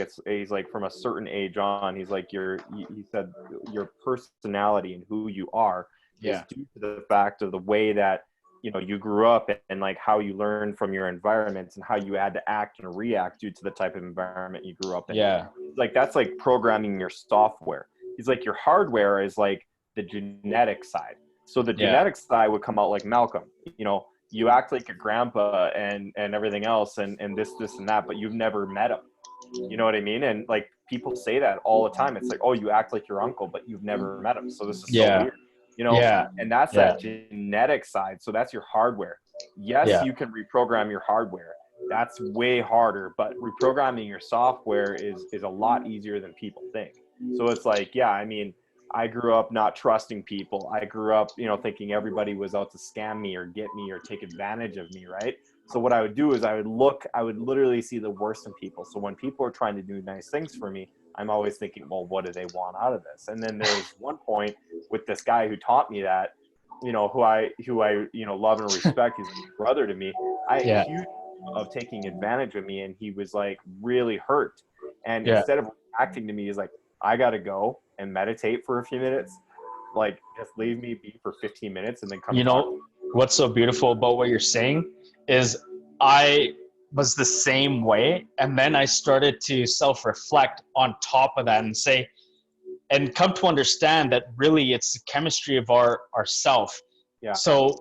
from a certain age on, he's like, he said your personality and who you are is yeah, due to the fact of the way that, you grew up, and like how you learned from your environments and how you had to act and react due to the type of environment you grew up in. yeah, Like, that's like programming your software. He's like, your hardware is like the genetic side. So the yeah, genetic side would come out like Malcolm. You act like your grandpa and everything else, and this and that, but you've never met him. You know what I mean? And like, people say that all the time. It's like, oh, you act like your uncle, but you've never met him. So this is so yeah, weird. yeah, And that's yeah, that genetic side. So that's your hardware. Yes, yeah, you can reprogram your hardware. That's way harder, but reprogramming your software is a lot easier than people think. So it's like, yeah, I mean, I grew up not trusting people. I grew up, you know, thinking everybody was out to scam me or get me or take advantage of me, right? So what I would do is I would literally see the worst in people. So when people are trying to do nice things for me, I'm always thinking, well, what do they want out of this? And then there was one point with this guy who taught me that, you know, who I you know, love and respect. He's a brother to me. I Yeah. accused him of taking advantage of me, and he was like really hurt. And Yeah. instead of reacting to me, he's like, I gotta go and meditate for a few minutes. Like, just leave me be for 15 minutes and then come You talk to know, me. what's so beautiful about what you're saying is I was the same way. And then I started to self-reflect on top of that and say, and come to understand that really it's the chemistry of our self. Yeah. So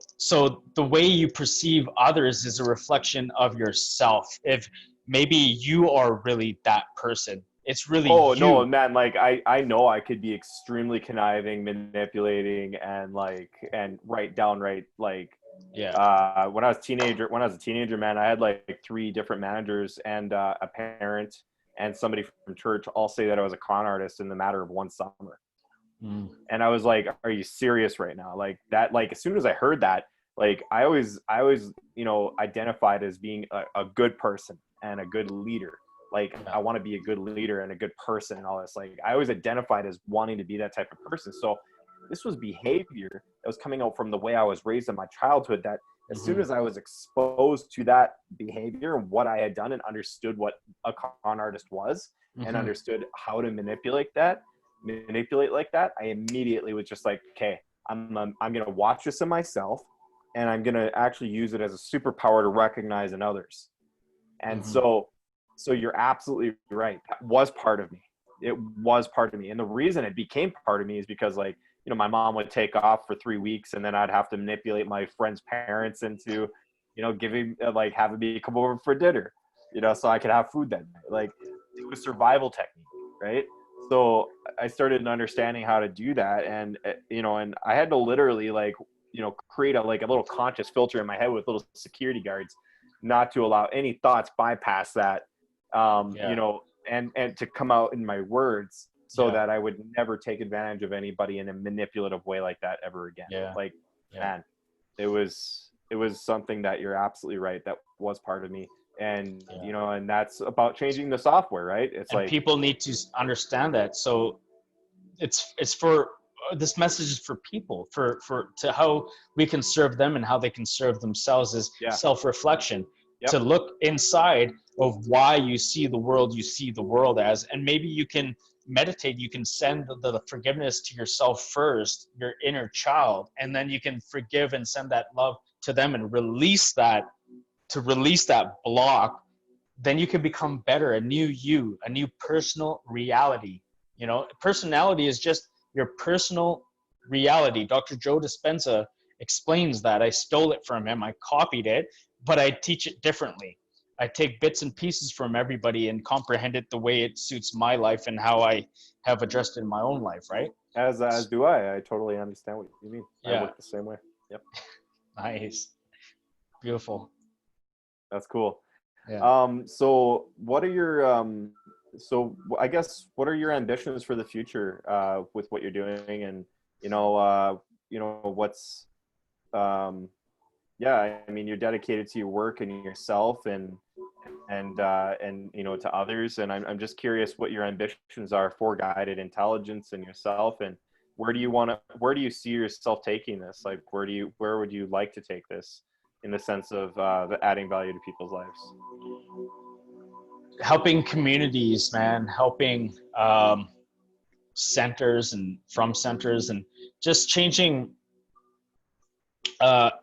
the way you perceive others is a reflection of yourself. If maybe you are really that person, it's really Oh no, you. man! Like I know I could be extremely conniving, manipulating, and right downright like Yeah. when I was a teenager, man, I had like three different managers and a parent and somebody from church all say that I was a con artist in the matter of one summer. Mm. And I was like, are you serious right now? Like that, like as soon as I heard that, like I always, you know, identified as being a good person and a good leader. Like Yeah. I want to be a good leader and a good person and all this. Like I always identified as wanting to be that type of person. So this was behavior that was coming out from the way I was raised in my childhood, that as soon as I was exposed to that behavior and what I had done and understood what a con artist was and understood how to manipulate like that, I immediately was just like, okay, I'm going to watch this in myself, and I'm going to actually use it as a superpower to recognize in others. And so you're absolutely right. That was part of me. It was part of me. And the reason it became part of me is because, like, you know, my mom would take off for 3 weeks, and then I'd have to manipulate my friend's parents into, you know, giving, like, having me come over for dinner, you know, so I could have food that night. Like, it was survival technique, right? So I started understanding how to do that. And, you know, and I had to literally, like, you know, create a little conscious filter in my head with little security guards, not to allow any thoughts bypass that, you know, and to come out in my words, so that I would never take advantage of anybody in a manipulative way like that ever again. Like, man, it was something that you're absolutely right. That was part of me. And, you know, and that's about changing the software, right? It's And like, people need to understand that. So it's for this message is for people, for to how we can serve them and how they can serve themselves, is self-reflection. To look inside of why you see the world as, and maybe you can meditate, you can send the forgiveness to yourself first, your inner child, and then you can forgive and send that love to them and release that, to release that block. Then you can become better, a new you, a new personal reality. You know, personality is just your personal reality. Dr. Joe Dispenza explains that. I stole it from him, I copied it, but I teach it differently. I take bits and pieces from everybody and comprehend it the way it suits my life and how I have addressed it in my own life, right? as do I totally understand what you mean. I Yeah. work the same way. Yep. Nice. Beautiful. That's cool. Yeah. So what are your so I guess what are your ambitions for the future with what you're doing? And you know what's yeah, I mean, you're dedicated to your work and yourself, and you know, to others. And I'm just curious what your ambitions are for Guided Intelligence and yourself, and where do you see yourself taking this? Like, where would you like to take this in the sense of adding value to people's lives? Helping communities, man, helping centers and from centers, and just changing,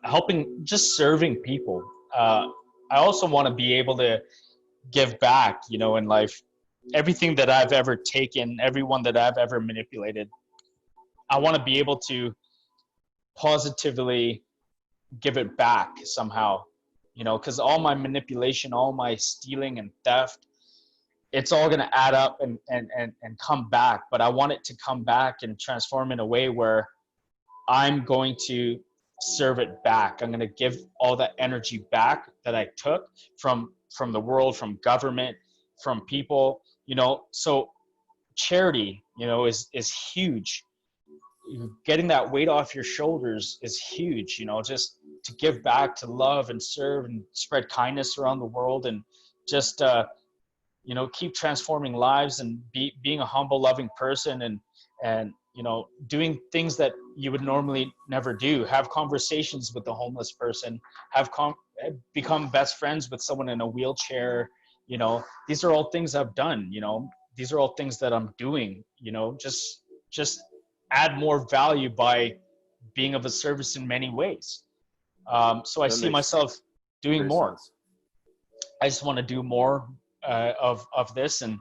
helping, just serving people. I also want to be able to give back, you know, in life. Everything that I've ever taken, everyone that I've ever manipulated, I want to be able to positively give it back somehow, you know, because all my manipulation, all my stealing and theft, it's all going to add up and come back. But I want it to come back and transform in a way where I'm going to serve it back. I'm going to give all that energy back that I took from the world, from government, from people, you know. So charity, you know, is huge. Getting that weight off your shoulders is huge, you know, just to give back, to love and serve and spread kindness around the world, and just you know, keep transforming lives, and being a humble, loving person, and you know, doing things that you would normally never do. Have conversations with the homeless person, become best friends with someone in a wheelchair. You know, these are all things I've done. You know, these are all things that I'm doing. You know, just add more value by being of a service in many ways. So I That see makes myself doing great more. sense. I just want to do more of this, and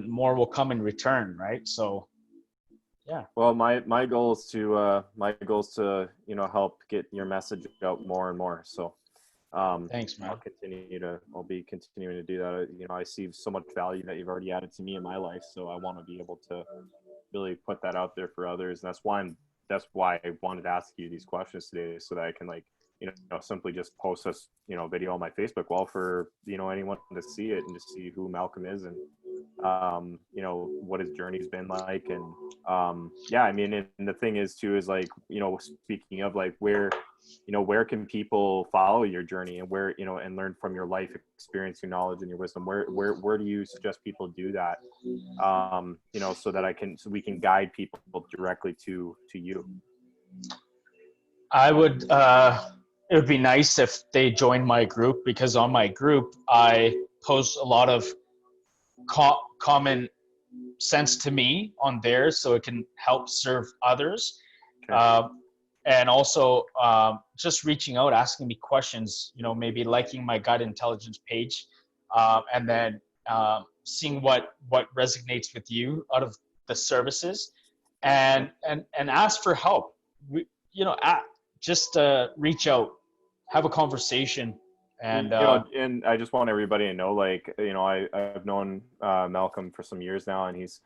more will come in return, right? So yeah. Well, my goal is to you know, help get your message out more and more. So Thanks, man. I'll be continuing to do that. You know, I see so much value that you've already added to me in my life, so I want to be able to really put that out there for others. And that's why I wanted to ask you these questions today, so that I can, like, you know, simply just post this, you know, video on my Facebook wall for, you know, anyone to see it and to see who Malcolm is, and you know, what his journey's been like. And yeah, I mean, and the thing is too, is like, you know, speaking of, like, where, you know, where can people follow your journey, and where, you know, and learn from your life experience, your knowledge, and your wisdom? Where do you suggest people do that? You know, so we can guide people directly to you. I would it would be nice if they joined my group, because on my group I post a lot of common sense to me on there, so it can help serve others. Okay. And also just reaching out, asking me questions, you know, maybe liking my Guided Intelligence page, and then seeing what resonates with you out of the services, and ask for help. You know, just reach out, have a conversation, and You know, and I just want everybody to know, like, you know, I've known Malcolm for some years now, and he's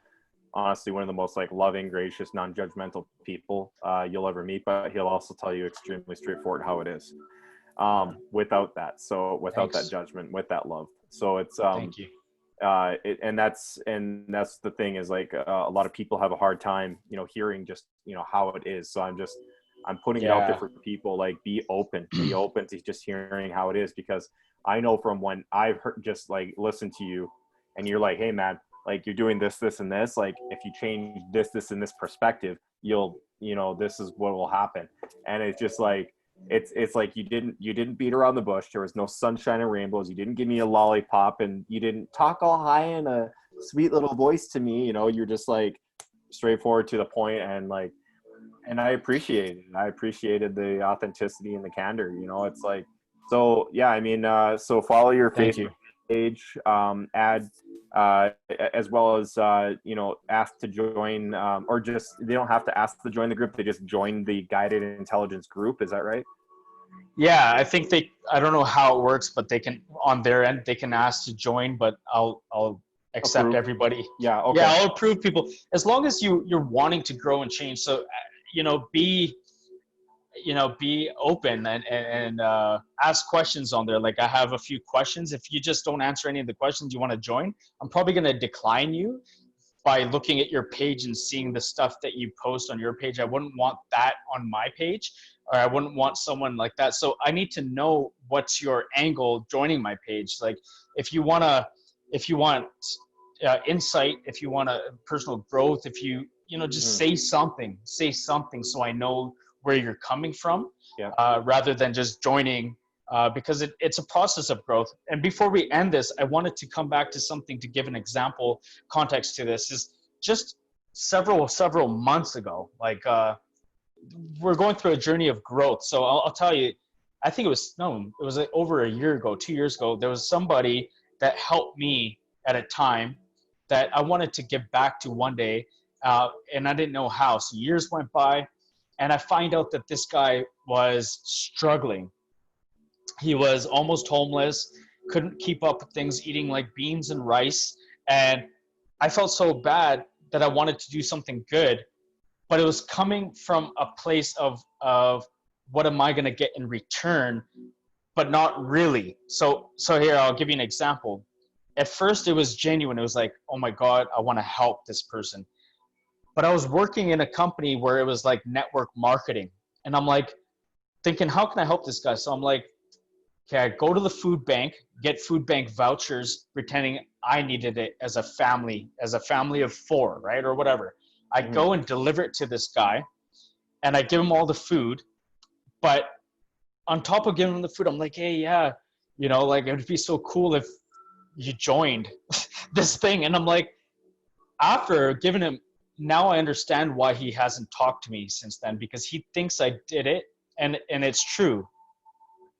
honestly one of the most, like, loving, gracious, non-judgmental people you'll ever meet. But he'll also tell you extremely straightforward how it is, without that judgment, with that love. So it's thank you. and that's the thing, is like, a lot of people have a hard time, you know, hearing just, you know, how it is. So I'm putting it out there for people, like, be open to just hearing how it is, because I know from when I've heard, just like, listen to you, and you're like, hey man, like, you're doing this, this, and this, like, if you change this, and this perspective, you know, this is what will happen. And it's just like, it's like, you didn't beat around the bush. There was no sunshine and rainbows. You didn't give me a lollipop, and you didn't talk all high in a sweet little voice to me. You know, you're just, like, straightforward to the point, and like, and I appreciated it. I appreciated the authenticity and the candor. You know, it's like, so yeah, I mean, so follow your Thank you. Facebook page, add, as well as, you know, ask to join, or just, they don't have to ask to join the group. They just join the Guided Intelligence group. Is that right? Yeah, I think I don't know how it works, but they can, on their end, they can ask to join, but I'll accept Approve. everybody. Yeah. Okay. Yeah, I'll approve people, as long as you're wanting to grow and change. So, you know, be open, and ask questions on there. Like, I have a few questions. If you just don't answer any of the questions you want to join, I'm probably going to decline you by looking at your page and seeing the stuff that you post on your page. I wouldn't want that on my page, or I wouldn't want someone like that. So I need to know what's your angle joining my page. Like, if you want insight, if you want personal growth, if you know, just say something, so I know where you're coming from, rather than just joining, because it's a process of growth. And before we end this, I wanted to come back to something to give an example, context to this. Is just several months ago, like, we're going through a journey of growth. So I'll tell you, I think it was like over a year ago, 2 years ago, there was somebody that helped me at a time that I wanted to give back to one day, and I didn't know how. So years went by, and I find out that this guy was struggling. He was almost homeless, couldn't keep up with things, eating like beans and rice. And I felt so bad that I wanted to do something good, but it was coming from a place of what am I going to get in return? But not really. So here, I'll give you an example. At first it was genuine. It was like, oh my God, I want to help this person. But I was working in a company where it was like network marketing. And I'm like thinking, how can I help this guy? So I'm like, okay, I go to the food bank, get food bank vouchers, pretending I needed it as a family of 4, right? Or whatever. I go and deliver it to this guy and I give him all the food. But on top of giving him the food, I'm like, hey, yeah, you know, like it would be so cool if you joined this thing. And I'm like, after giving him, now I understand why he hasn't talked to me since then, because he thinks I did it. And it's true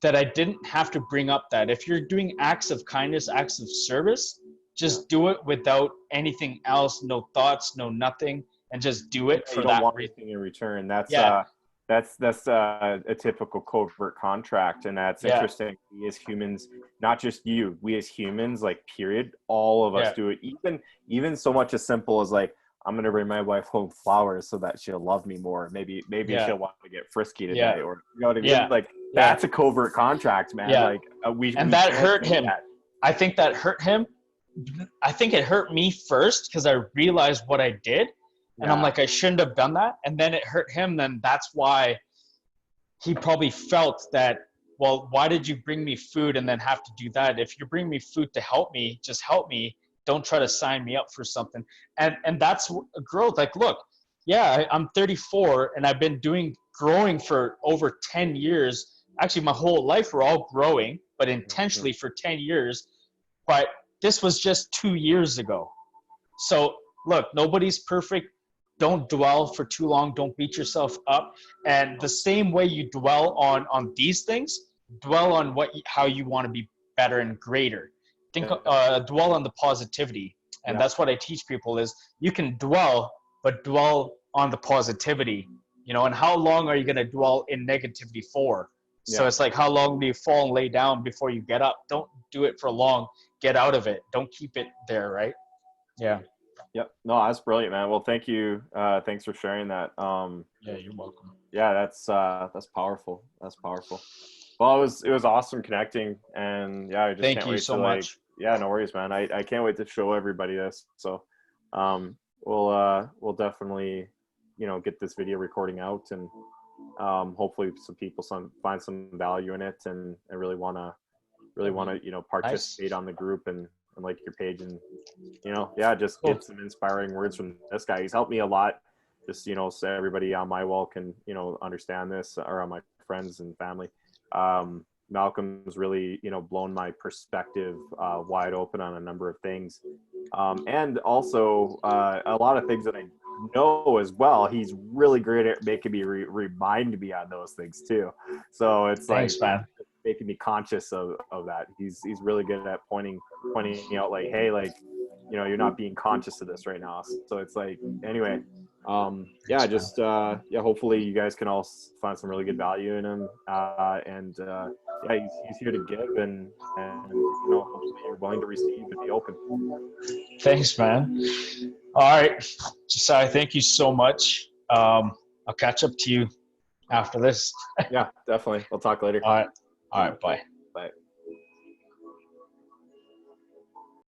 that I didn't have to bring up that. If you're doing acts of kindness, acts of service, just do it without anything else, no thoughts, no nothing, and just do it for you don't that want reason. anything in return. That's Yeah. that's a typical covert contract, and that's Yeah. interesting. We as humans, not just you, we as humans, like period, all of us Yeah. do it. Even so much as simple as like, I'm gonna bring my wife home flowers so that she'll love me more. Maybe Yeah. she'll want to get frisky Yeah. today, or you know what I mean? Yeah. Like Yeah. that's a covert contract, man. Yeah. Like And we that can't hurt do him. that. I think that hurt him. I think it hurt me first because I realized what I did. And I'm Yeah. like, I shouldn't have done that. And then it hurt him. Then that's why he probably felt that, well, why did you bring me food and then have to do that? If you bring me food to help me, just help me. Don't try to sign me up for something. And that's growth. Like, look, yeah, I'm 34 and I've been growing for over 10 years. Actually, my whole life we're all growing, but intentionally for 10 years. But this was just 2 years ago. So look, nobody's perfect. Don't dwell for too long. Don't beat yourself up. And the same way you dwell on these things, dwell on how you want to be better and greater. Dwell on the positivity. And that's what I teach people is you can dwell, but dwell on the positivity, you know, and how long are you going to dwell in negativity for? So it's like, how long do you fall and lay down before you get up? Don't do it for long. Get out of it. Don't keep it there, right? Yeah. Yep. No, that's brilliant, man. Well, thank you. Thanks for sharing that. Yeah, you're welcome. Yeah, that's powerful. That's powerful. Well, it was awesome connecting, and yeah, I just Thank can't you wait so to like, much. yeah, no worries, man. I can't wait to show everybody this. So, we'll definitely, you know, get this video recording out, and hopefully some people find some value in it, and really wanna you know participate on the group and like your page, and you know, yeah, just Cool. get some inspiring words from this guy. He's helped me a lot. Just, you know, so everybody on my wall can, you know, understand this, or on my friends and family. Malcolm's really, you know, blown my perspective wide open on a number of things. And also a lot of things that I know as well. He's really great at making me remind me on those things too. So it's Thanks, like man. making me conscious of that. He's really good at pointing out like, hey, like, you know, you're not being conscious of this right now. So it's like, anyway, yeah, just yeah, hopefully you guys can all find some really good value in him. And yeah, he's here to give, and you know, hopefully you're willing to receive and be open. Thanks, man. All right, Josiah, thank you so much. I'll catch up to you after this. Yeah, definitely. We'll talk later. All right, bye.